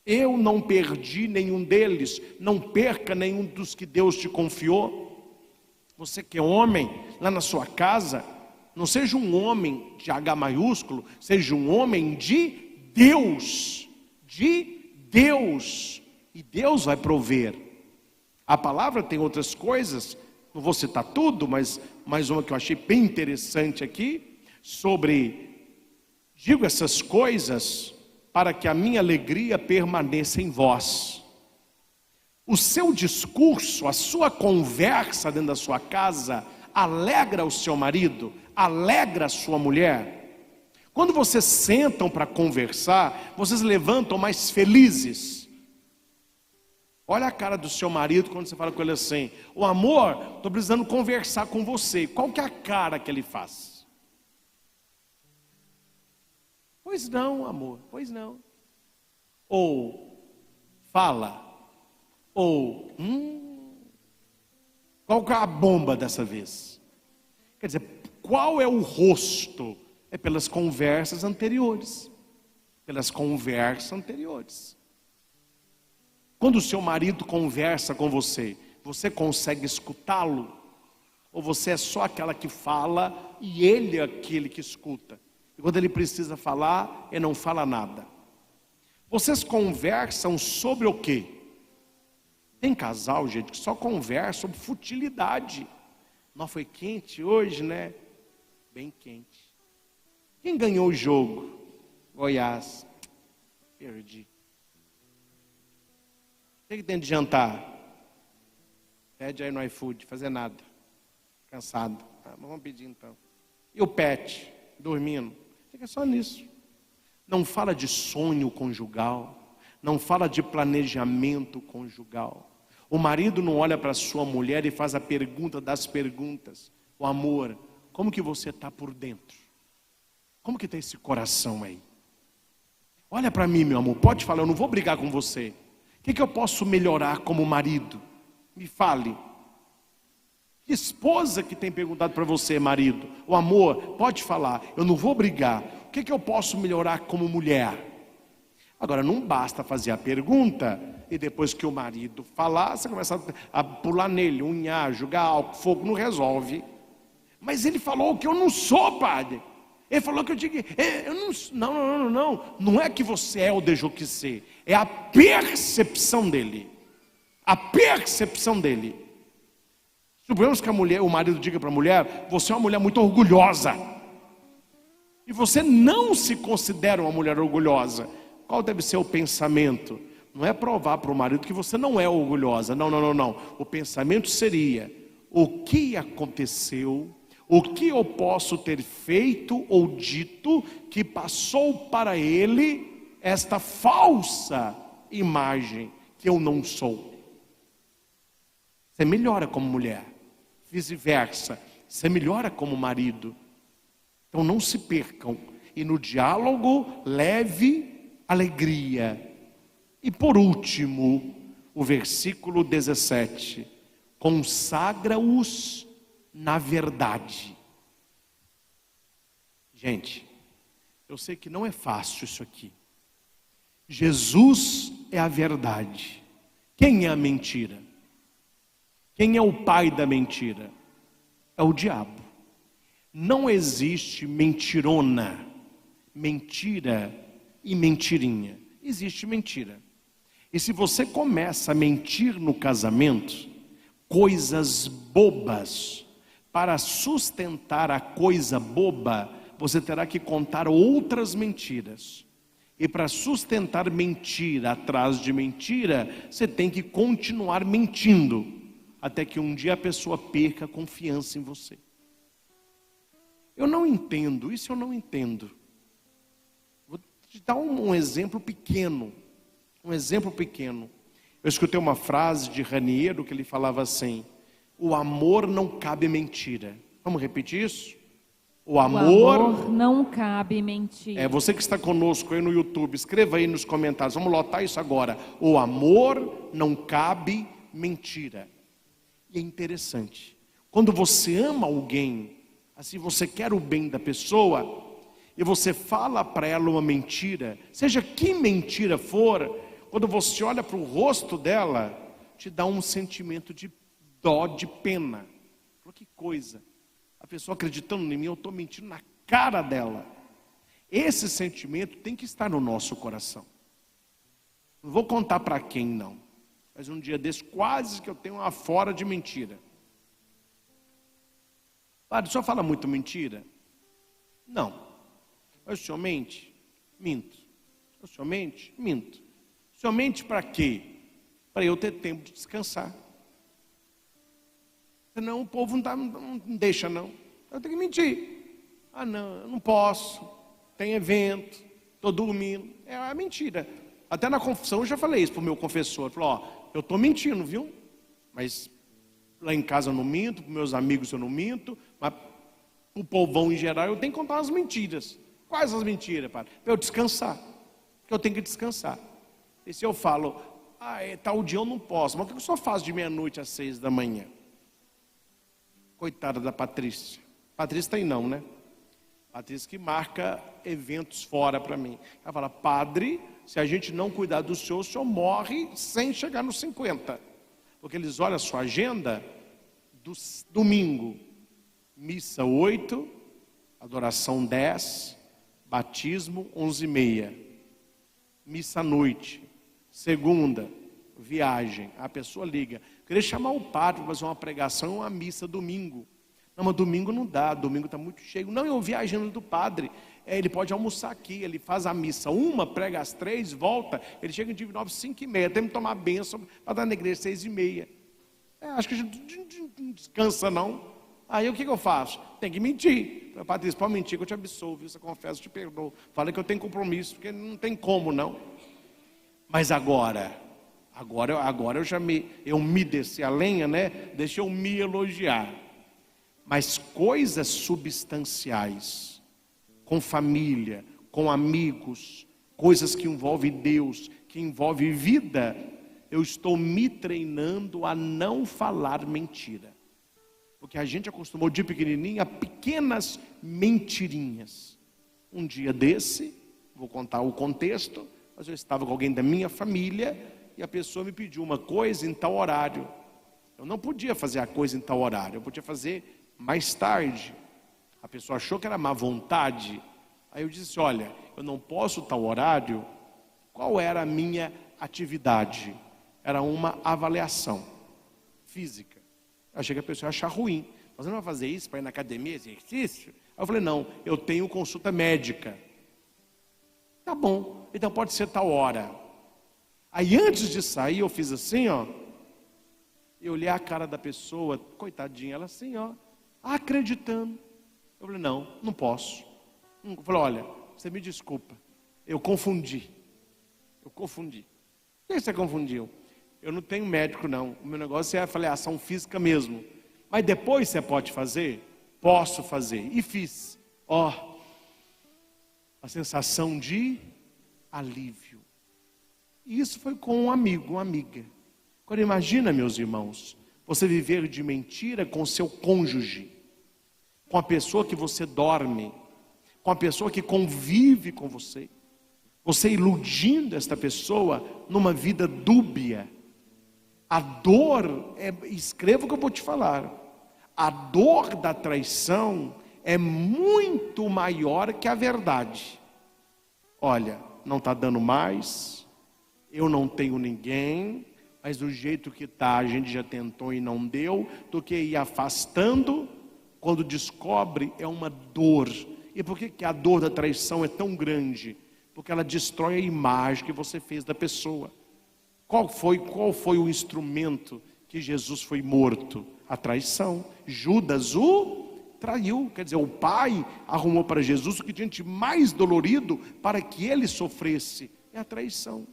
Eu não perdi nenhum deles, não perca nenhum dos que Deus te confiou. Você que é homem, lá na sua casa, não seja um homem de H maiúsculo, seja um homem de Deus. De Deus. E Deus vai prover. A palavra tem outras coisas, não vou citar tudo, mas mais uma que eu achei bem interessante aqui, sobre... Digo essas coisas para que a minha alegria permaneça em vós. O seu discurso, a sua conversa dentro da sua casa, alegra o seu marido, alegra a sua mulher. Quando vocês sentam para conversar, vocês levantam mais felizes. Olha a cara do seu marido quando você fala com ele assim: ô amor, estou precisando conversar com você. Qual que é a cara que ele faz? Pois não, amor, pois não. Ou fala, ou qual que é a bomba dessa vez? Quer dizer, qual é o rosto? É pelas conversas anteriores. Pelas conversas anteriores. Quando o seu marido conversa com você, você consegue escutá-lo? Ou você é só aquela que fala e ele é aquele que escuta? E quando ele precisa falar, ele não fala nada. Vocês conversam sobre o quê? Tem casal, gente, que só conversa sobre futilidade. Não foi quente hoje, né? Bem quente. Quem ganhou o jogo? Goiás. Perdi. O que tem de jantar? Pede aí no iFood, fazer nada. Cansado. Vamos pedir então. E o pet? Dormindo. Fica só nisso. Não fala de sonho conjugal. Não fala de planejamento conjugal. O marido não olha para a sua mulher e faz a pergunta das perguntas. O amor, como que você está por dentro? Como que está esse coração aí? Olha para mim, meu amor, pode falar, eu não vou brigar com você. O que eu posso melhorar como marido? Me fale. Que esposa que tem perguntado para você, marido? O amor, pode falar, eu não vou brigar. O que eu posso melhorar como mulher? Agora, não basta fazer a pergunta e depois que o marido falar, você começa a pular nele, unhar, jogar álcool, fogo, não resolve. Mas ele falou que eu não sou, padre. Ele falou que eu digo, eu não. Não é que você é ou deixou que ser. É a percepção dele. A percepção dele. Suponhamos que o marido diga para a mulher, você é uma mulher muito orgulhosa. E você não se considera uma mulher orgulhosa. Qual deve ser o pensamento? Não é provar para o marido que você não é orgulhosa. Não. O pensamento seria, o que aconteceu? O que eu posso ter feito ou dito que passou para ele esta falsa imagem que eu não sou? Você melhora como mulher. Vice-versa, você melhora como marido. Então não se percam. E no diálogo, leve alegria. E por último, o versículo 17. Consagra-os na verdade. Gente, eu sei que não é fácil isso aqui. Jesus é a verdade. Quem é a mentira? Quem é o pai da mentira? É o diabo. Não existe mentirona, mentira e mentirinha. Existe mentira. E se você começa a mentir no casamento, coisas bobas, para sustentar a coisa boba, você terá que contar outras mentiras. E para sustentar mentira atrás de mentira, você tem que continuar mentindo. Até que um dia a pessoa perca a confiança em você. Eu não entendo, isso eu não entendo. Vou te dar um exemplo pequeno. Um exemplo pequeno. Eu escutei uma frase de Raniero que ele falava assim: o amor não cabe mentira. Vamos repetir isso? O amor não cabe mentira. Você que está conosco aí no YouTube, escreva aí nos comentários, vamos lotar isso agora. O amor não cabe mentira. E é interessante, quando você ama alguém, assim você quer o bem da pessoa, e você fala para ela uma mentira, seja que mentira for, quando você olha para o rosto dela, te dá um sentimento de dó, de pena. Que coisa, a pessoa acreditando em mim, eu estou mentindo na cara dela. Esse sentimento tem que estar no nosso coração. Não vou contar para quem não, mas um dia desse quase que eu tenho uma fora de mentira. Padre, o senhor fala muito mentira? Não. Mas o senhor mente? Minto. O senhor mente? Minto. O senhor mente para quê? Para eu ter tempo de descansar. Senão o povo não deixa não. Eu tenho que mentir. Ah não, eu não posso. Tem evento, estou dormindo. É uma mentira. Até na confissão eu já falei isso para o meu confessor. Falou, eu estou mentindo, viu? Mas lá em casa eu não minto, para meus amigos eu não minto, mas para o povão em geral eu tenho que contar umas mentiras. Quais as mentiras, padre? Para eu descansar. Porque eu tenho que descansar. E se eu falo, tal dia eu não posso, mas o que eu só faço de meia-noite às 6 da manhã? Coitada da Patrícia. Patrícia tem não, né? Patrícia que marca eventos fora para mim. Ela fala, padre, se a gente não cuidar do senhor, o senhor morre sem chegar nos 50. Porque eles olham a sua agenda do domingo. Missa 8, adoração 10, batismo 11h30. Missa à noite. Segunda, viagem. A pessoa liga. Queria chamar o padre para fazer uma pregação, uma missa domingo. Não, mas domingo não dá, domingo está muito cheio. Não, eu vi a agenda do padre. Ele pode almoçar aqui, ele faz a missa 1, prega às 3, volta. Ele chega em dia 9, 5h30, tem que tomar bênção para dar na igreja 6h30. Acho que a gente não descansa não. Aí o que eu faço? Tem que mentir. Patrícia, pode mentir que eu te absolvo, eu confesso, eu te perdoo. Fala que eu tenho compromisso, porque não tem como não. Mas agora eu me desci a lenha, né? Deixa eu me elogiar. Mas coisas substanciais, com família, com amigos, coisas que envolvem Deus, que envolvem vida, eu estou me treinando a não falar mentira. Porque a gente acostumou de pequenininho a pequenas mentirinhas. Um dia desse, vou contar o contexto, mas eu estava com alguém da minha família e a pessoa me pediu uma coisa em tal horário. Eu não podia fazer a coisa em tal horário, eu podia fazer mais tarde. A pessoa achou que era má vontade. Aí eu disse, olha, eu não posso tal horário. Qual era a minha atividade? Era uma avaliação física. Eu achei que a pessoa ia achar ruim. Você não vai fazer isso para ir na academia, exercício? Aí eu falei, não, eu tenho consulta médica. Tá bom, então pode ser tal hora. Aí antes de sair eu fiz assim, eu olhei a cara da pessoa, coitadinha, ela assim, acreditando. Eu falei, não posso. Eu falei, olha, você me desculpa, eu confundi. Por que você confundiu? Eu não tenho médico não, o meu negócio é avaliação física mesmo. Mas depois você pode fazer? Posso fazer. E fiz. A sensação de alívio. E isso foi com um amigo, uma amiga. Agora imagina, meus irmãos, você viver de mentira com seu cônjuge, com a pessoa que você dorme, com a pessoa que convive com você, você iludindo esta pessoa numa vida dúbia. A dor, escreva o que eu vou te falar, a dor da traição é muito maior que a verdade. Olha, não está dando mais, eu não tenho ninguém, mas do jeito que está, a gente já tentou e não deu, do que ir afastando, quando descobre é uma dor. E por que a dor da traição é tão grande? Porque ela destrói a imagem que você fez da pessoa. Qual foi o instrumento que Jesus foi morto? A traição. Judas o traiu. Quer dizer, o pai arrumou para Jesus o que tinha de mais dolorido para que ele sofresse. É a traição.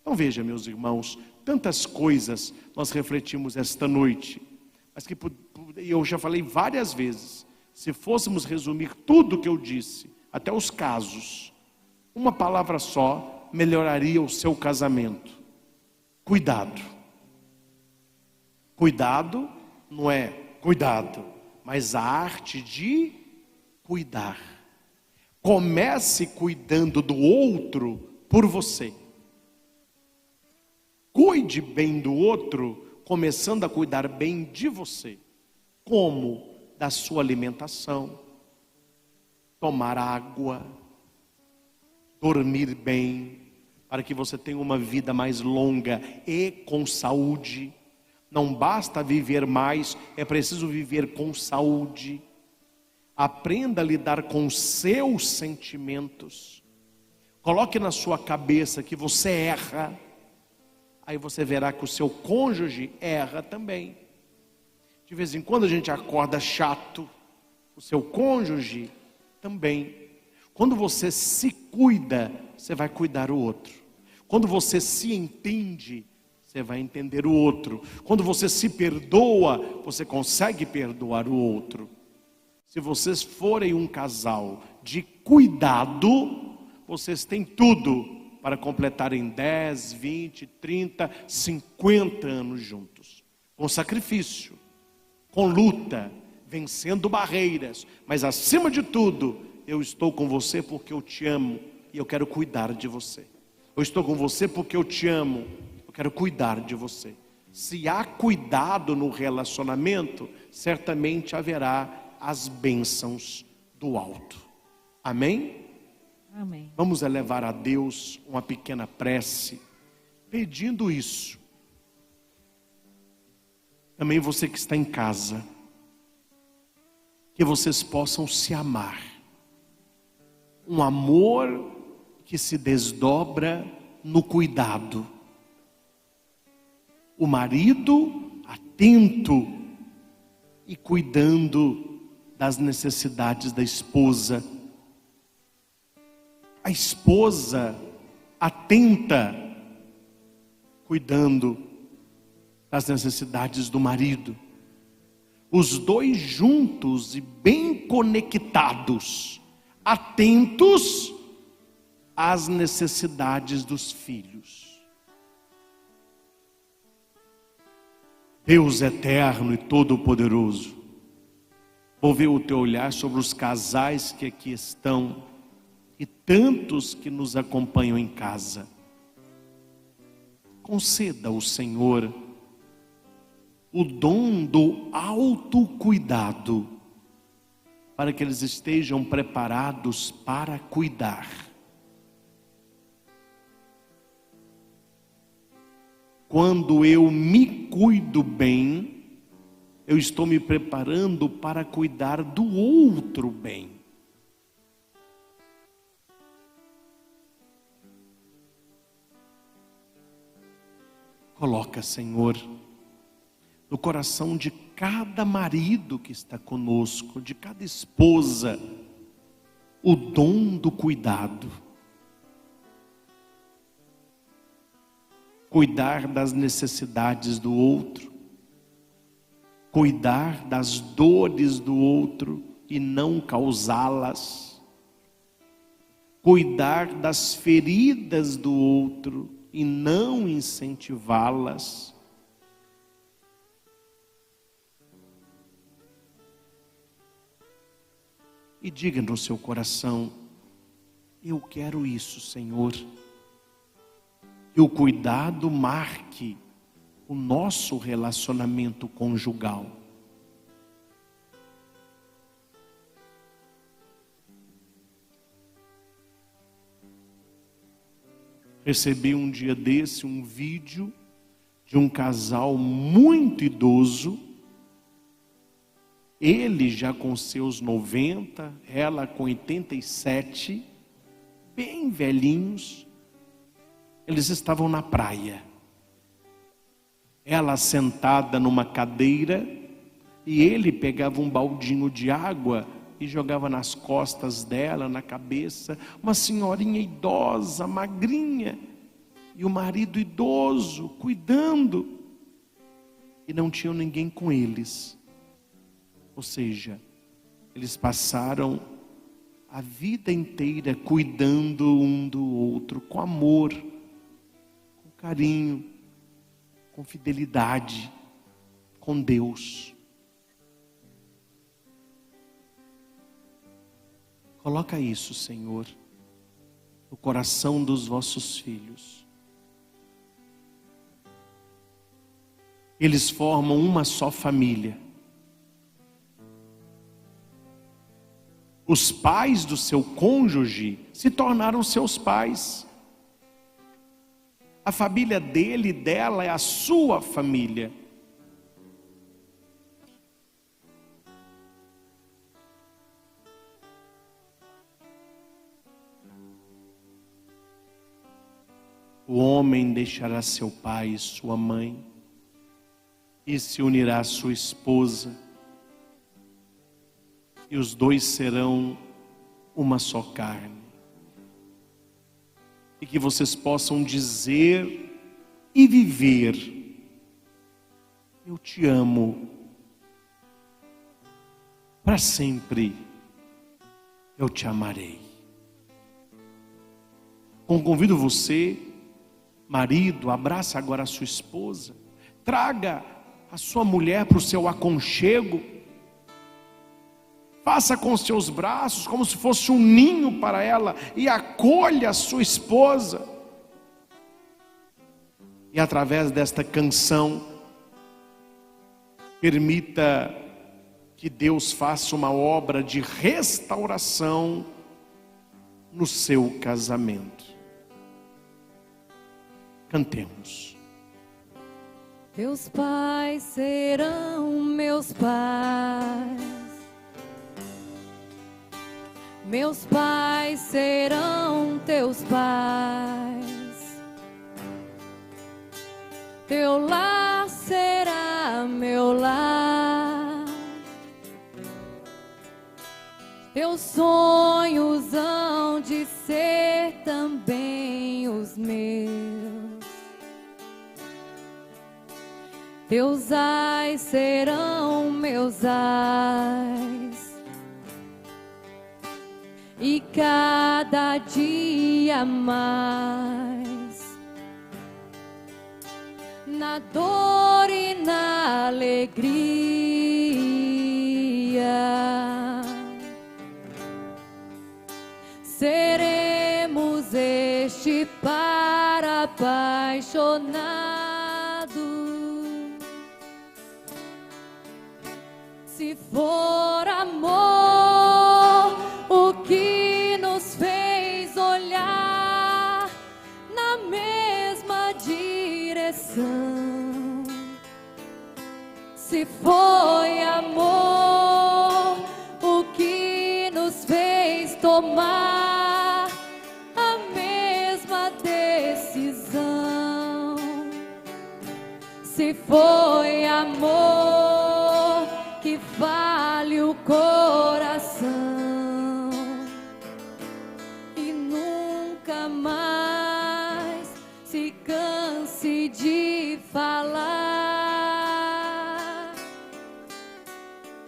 Então veja, meus irmãos, tantas coisas nós refletimos esta noite, mas que eu já falei várias vezes, se fôssemos resumir tudo o que eu disse, até os casos, uma palavra só melhoraria o seu casamento: cuidado. Cuidado não é cuidado, mas a arte de cuidar. Comece cuidando do outro por você. Cuide bem do outro, começando a cuidar bem de você. Como? Da sua alimentação, tomar água, dormir bem, para que você tenha uma vida mais longa e com saúde. Não basta viver mais, é preciso viver com saúde. Aprenda a lidar com os seus sentimentos. Coloque na sua cabeça que você erra. Aí você verá que o seu cônjuge erra também. De vez em quando a gente acorda chato, o seu cônjuge também. Quando você se cuida, você vai cuidar o outro. Quando você se entende, você vai entender o outro. Quando você se perdoa, você consegue perdoar o outro. Se vocês forem um casal de cuidado, vocês têm tudo para completarem 10, 20, 30, 50 anos juntos. Com sacrifício, com luta, vencendo barreiras. Mas acima de tudo, eu estou com você porque eu te amo e eu quero cuidar de você. Eu estou com você porque eu te amo, eu quero cuidar de você. Se há cuidado no relacionamento, certamente haverá as bênçãos do alto. Amém? Amém. Vamos elevar a Deus uma pequena prece, pedindo isso. Também você que está em casa, que vocês possam se amar. Um amor que se desdobra no cuidado. O marido atento e cuidando das necessidades da esposa. A esposa atenta, cuidando das necessidades do marido. Os dois juntos e bem conectados, atentos às necessidades dos filhos. Deus eterno e todo-poderoso, vou ver o teu olhar sobre os casais que aqui estão e tantos que nos acompanham em casa. Conceda ao Senhor o dom do autocuidado, para que eles estejam preparados para cuidar. Quando eu me cuido bem, eu estou me preparando para cuidar do outro bem. Coloca, Senhor, no coração de cada marido que está conosco, de cada esposa, o dom do cuidado. Cuidar das necessidades do outro, cuidar das dores do outro e não causá-las, cuidar das feridas do outro e não incentivá-las. E diga no seu coração: eu quero isso, Senhor. Que o cuidado marque o nosso relacionamento conjugal. Recebi um dia desse um vídeo de um casal muito idoso. Ele já com seus 90, ela com 87, bem velhinhos. Eles estavam na praia. Ela sentada numa cadeira, E ele pegava um baldinho de água e jogava nas costas dela, na cabeça, uma senhorinha idosa, magrinha, e o marido idoso, cuidando, e não tinham ninguém com eles. Ou seja, eles passaram a vida inteira cuidando um do outro, com amor, com carinho, com fidelidade, com Deus. Coloca isso, Senhor, no coração dos vossos filhos. Eles formam uma só família. Os pais do seu cônjuge se tornaram seus pais. A família dele e dela é a sua família. O homem deixará seu pai e sua mãe e se unirá à sua esposa, e os dois serão uma só carne. E que vocês possam dizer e viver: eu te amo, para sempre eu te amarei. Convido você, marido, abraça agora a sua esposa, traga a sua mulher para o seu aconchego, faça com os seus braços como se fosse um ninho para ela e acolha a sua esposa. E através desta canção, permita que Deus faça uma obra de restauração no seu casamento. Cantemos. Teus pais serão meus pais, meus pais serão teus pais, teu lar será meu lar, teus sonhos hão de ser também os meus. Teus ais serão meus ais, e cada dia mais, na dor e na alegria, seremos este par apaixonado. Se for amor o que nos fez olhar na mesma direção, se foi amor o que nos fez tomar a mesma decisão, se foi amor que vale o coração e nunca mais se canse de falar.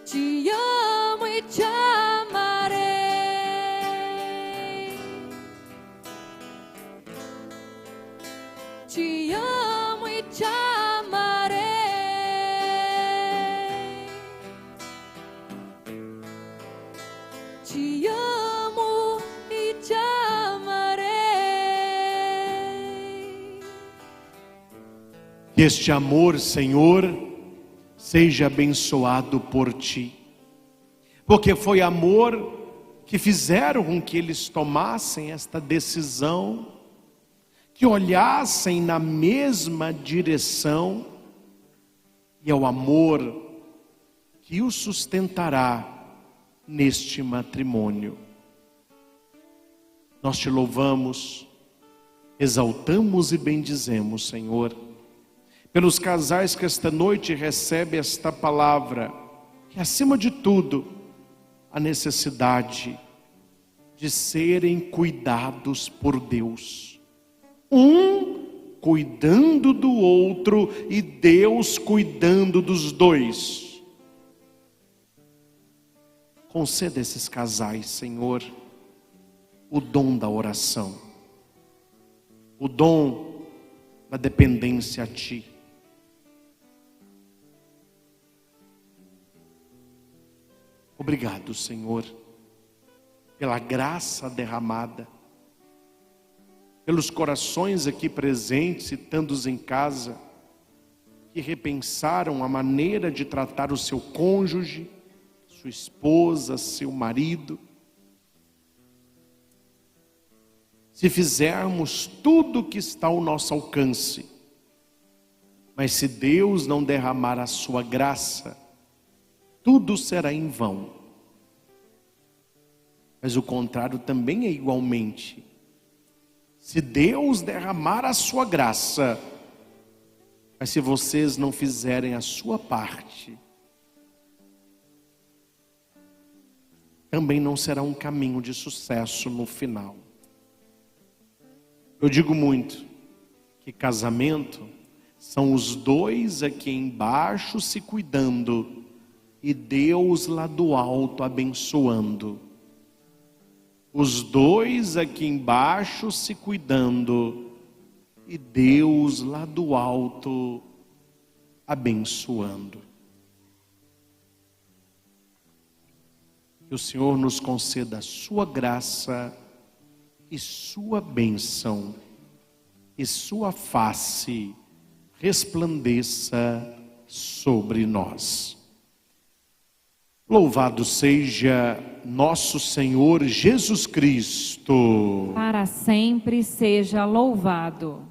Te amo e te amarei, te amo e te amarei. Te amo e te amarei. Que este amor, Senhor, seja abençoado por Ti, porque foi amor que fizeram com que eles tomassem esta decisão, que olhassem na mesma direção, e é o amor que os sustentará neste matrimônio. Nós te louvamos, exaltamos e bendizemos, Senhor, pelos casais que esta noite recebem esta palavra, que acima de tudo, a necessidade de serem cuidados por Deus. Um cuidando do outro e Deus cuidando dos dois. Conceda a esses casais, Senhor, o dom da oração, o dom da dependência a Ti. Obrigado, Senhor, pela graça derramada, pelos corações aqui presentes e tantos em casa, que repensaram a maneira de tratar o seu cônjuge, sua esposa, seu marido. Se fizermos tudo o que está ao nosso alcance, mas se Deus não derramar a sua graça, tudo será em vão. Mas o contrário também é igualmente. Se Deus derramar a sua graça, mas se vocês não fizerem a sua parte, também não será um caminho de sucesso no final. Eu digo muito que casamento são os dois aqui embaixo se cuidando e Deus lá do alto abençoando. Os dois aqui embaixo se cuidando e Deus lá do alto abençoando. Que o Senhor nos conceda a sua graça e sua bênção e sua face resplandeça sobre nós. Louvado seja nosso Senhor Jesus Cristo. Para sempre seja louvado.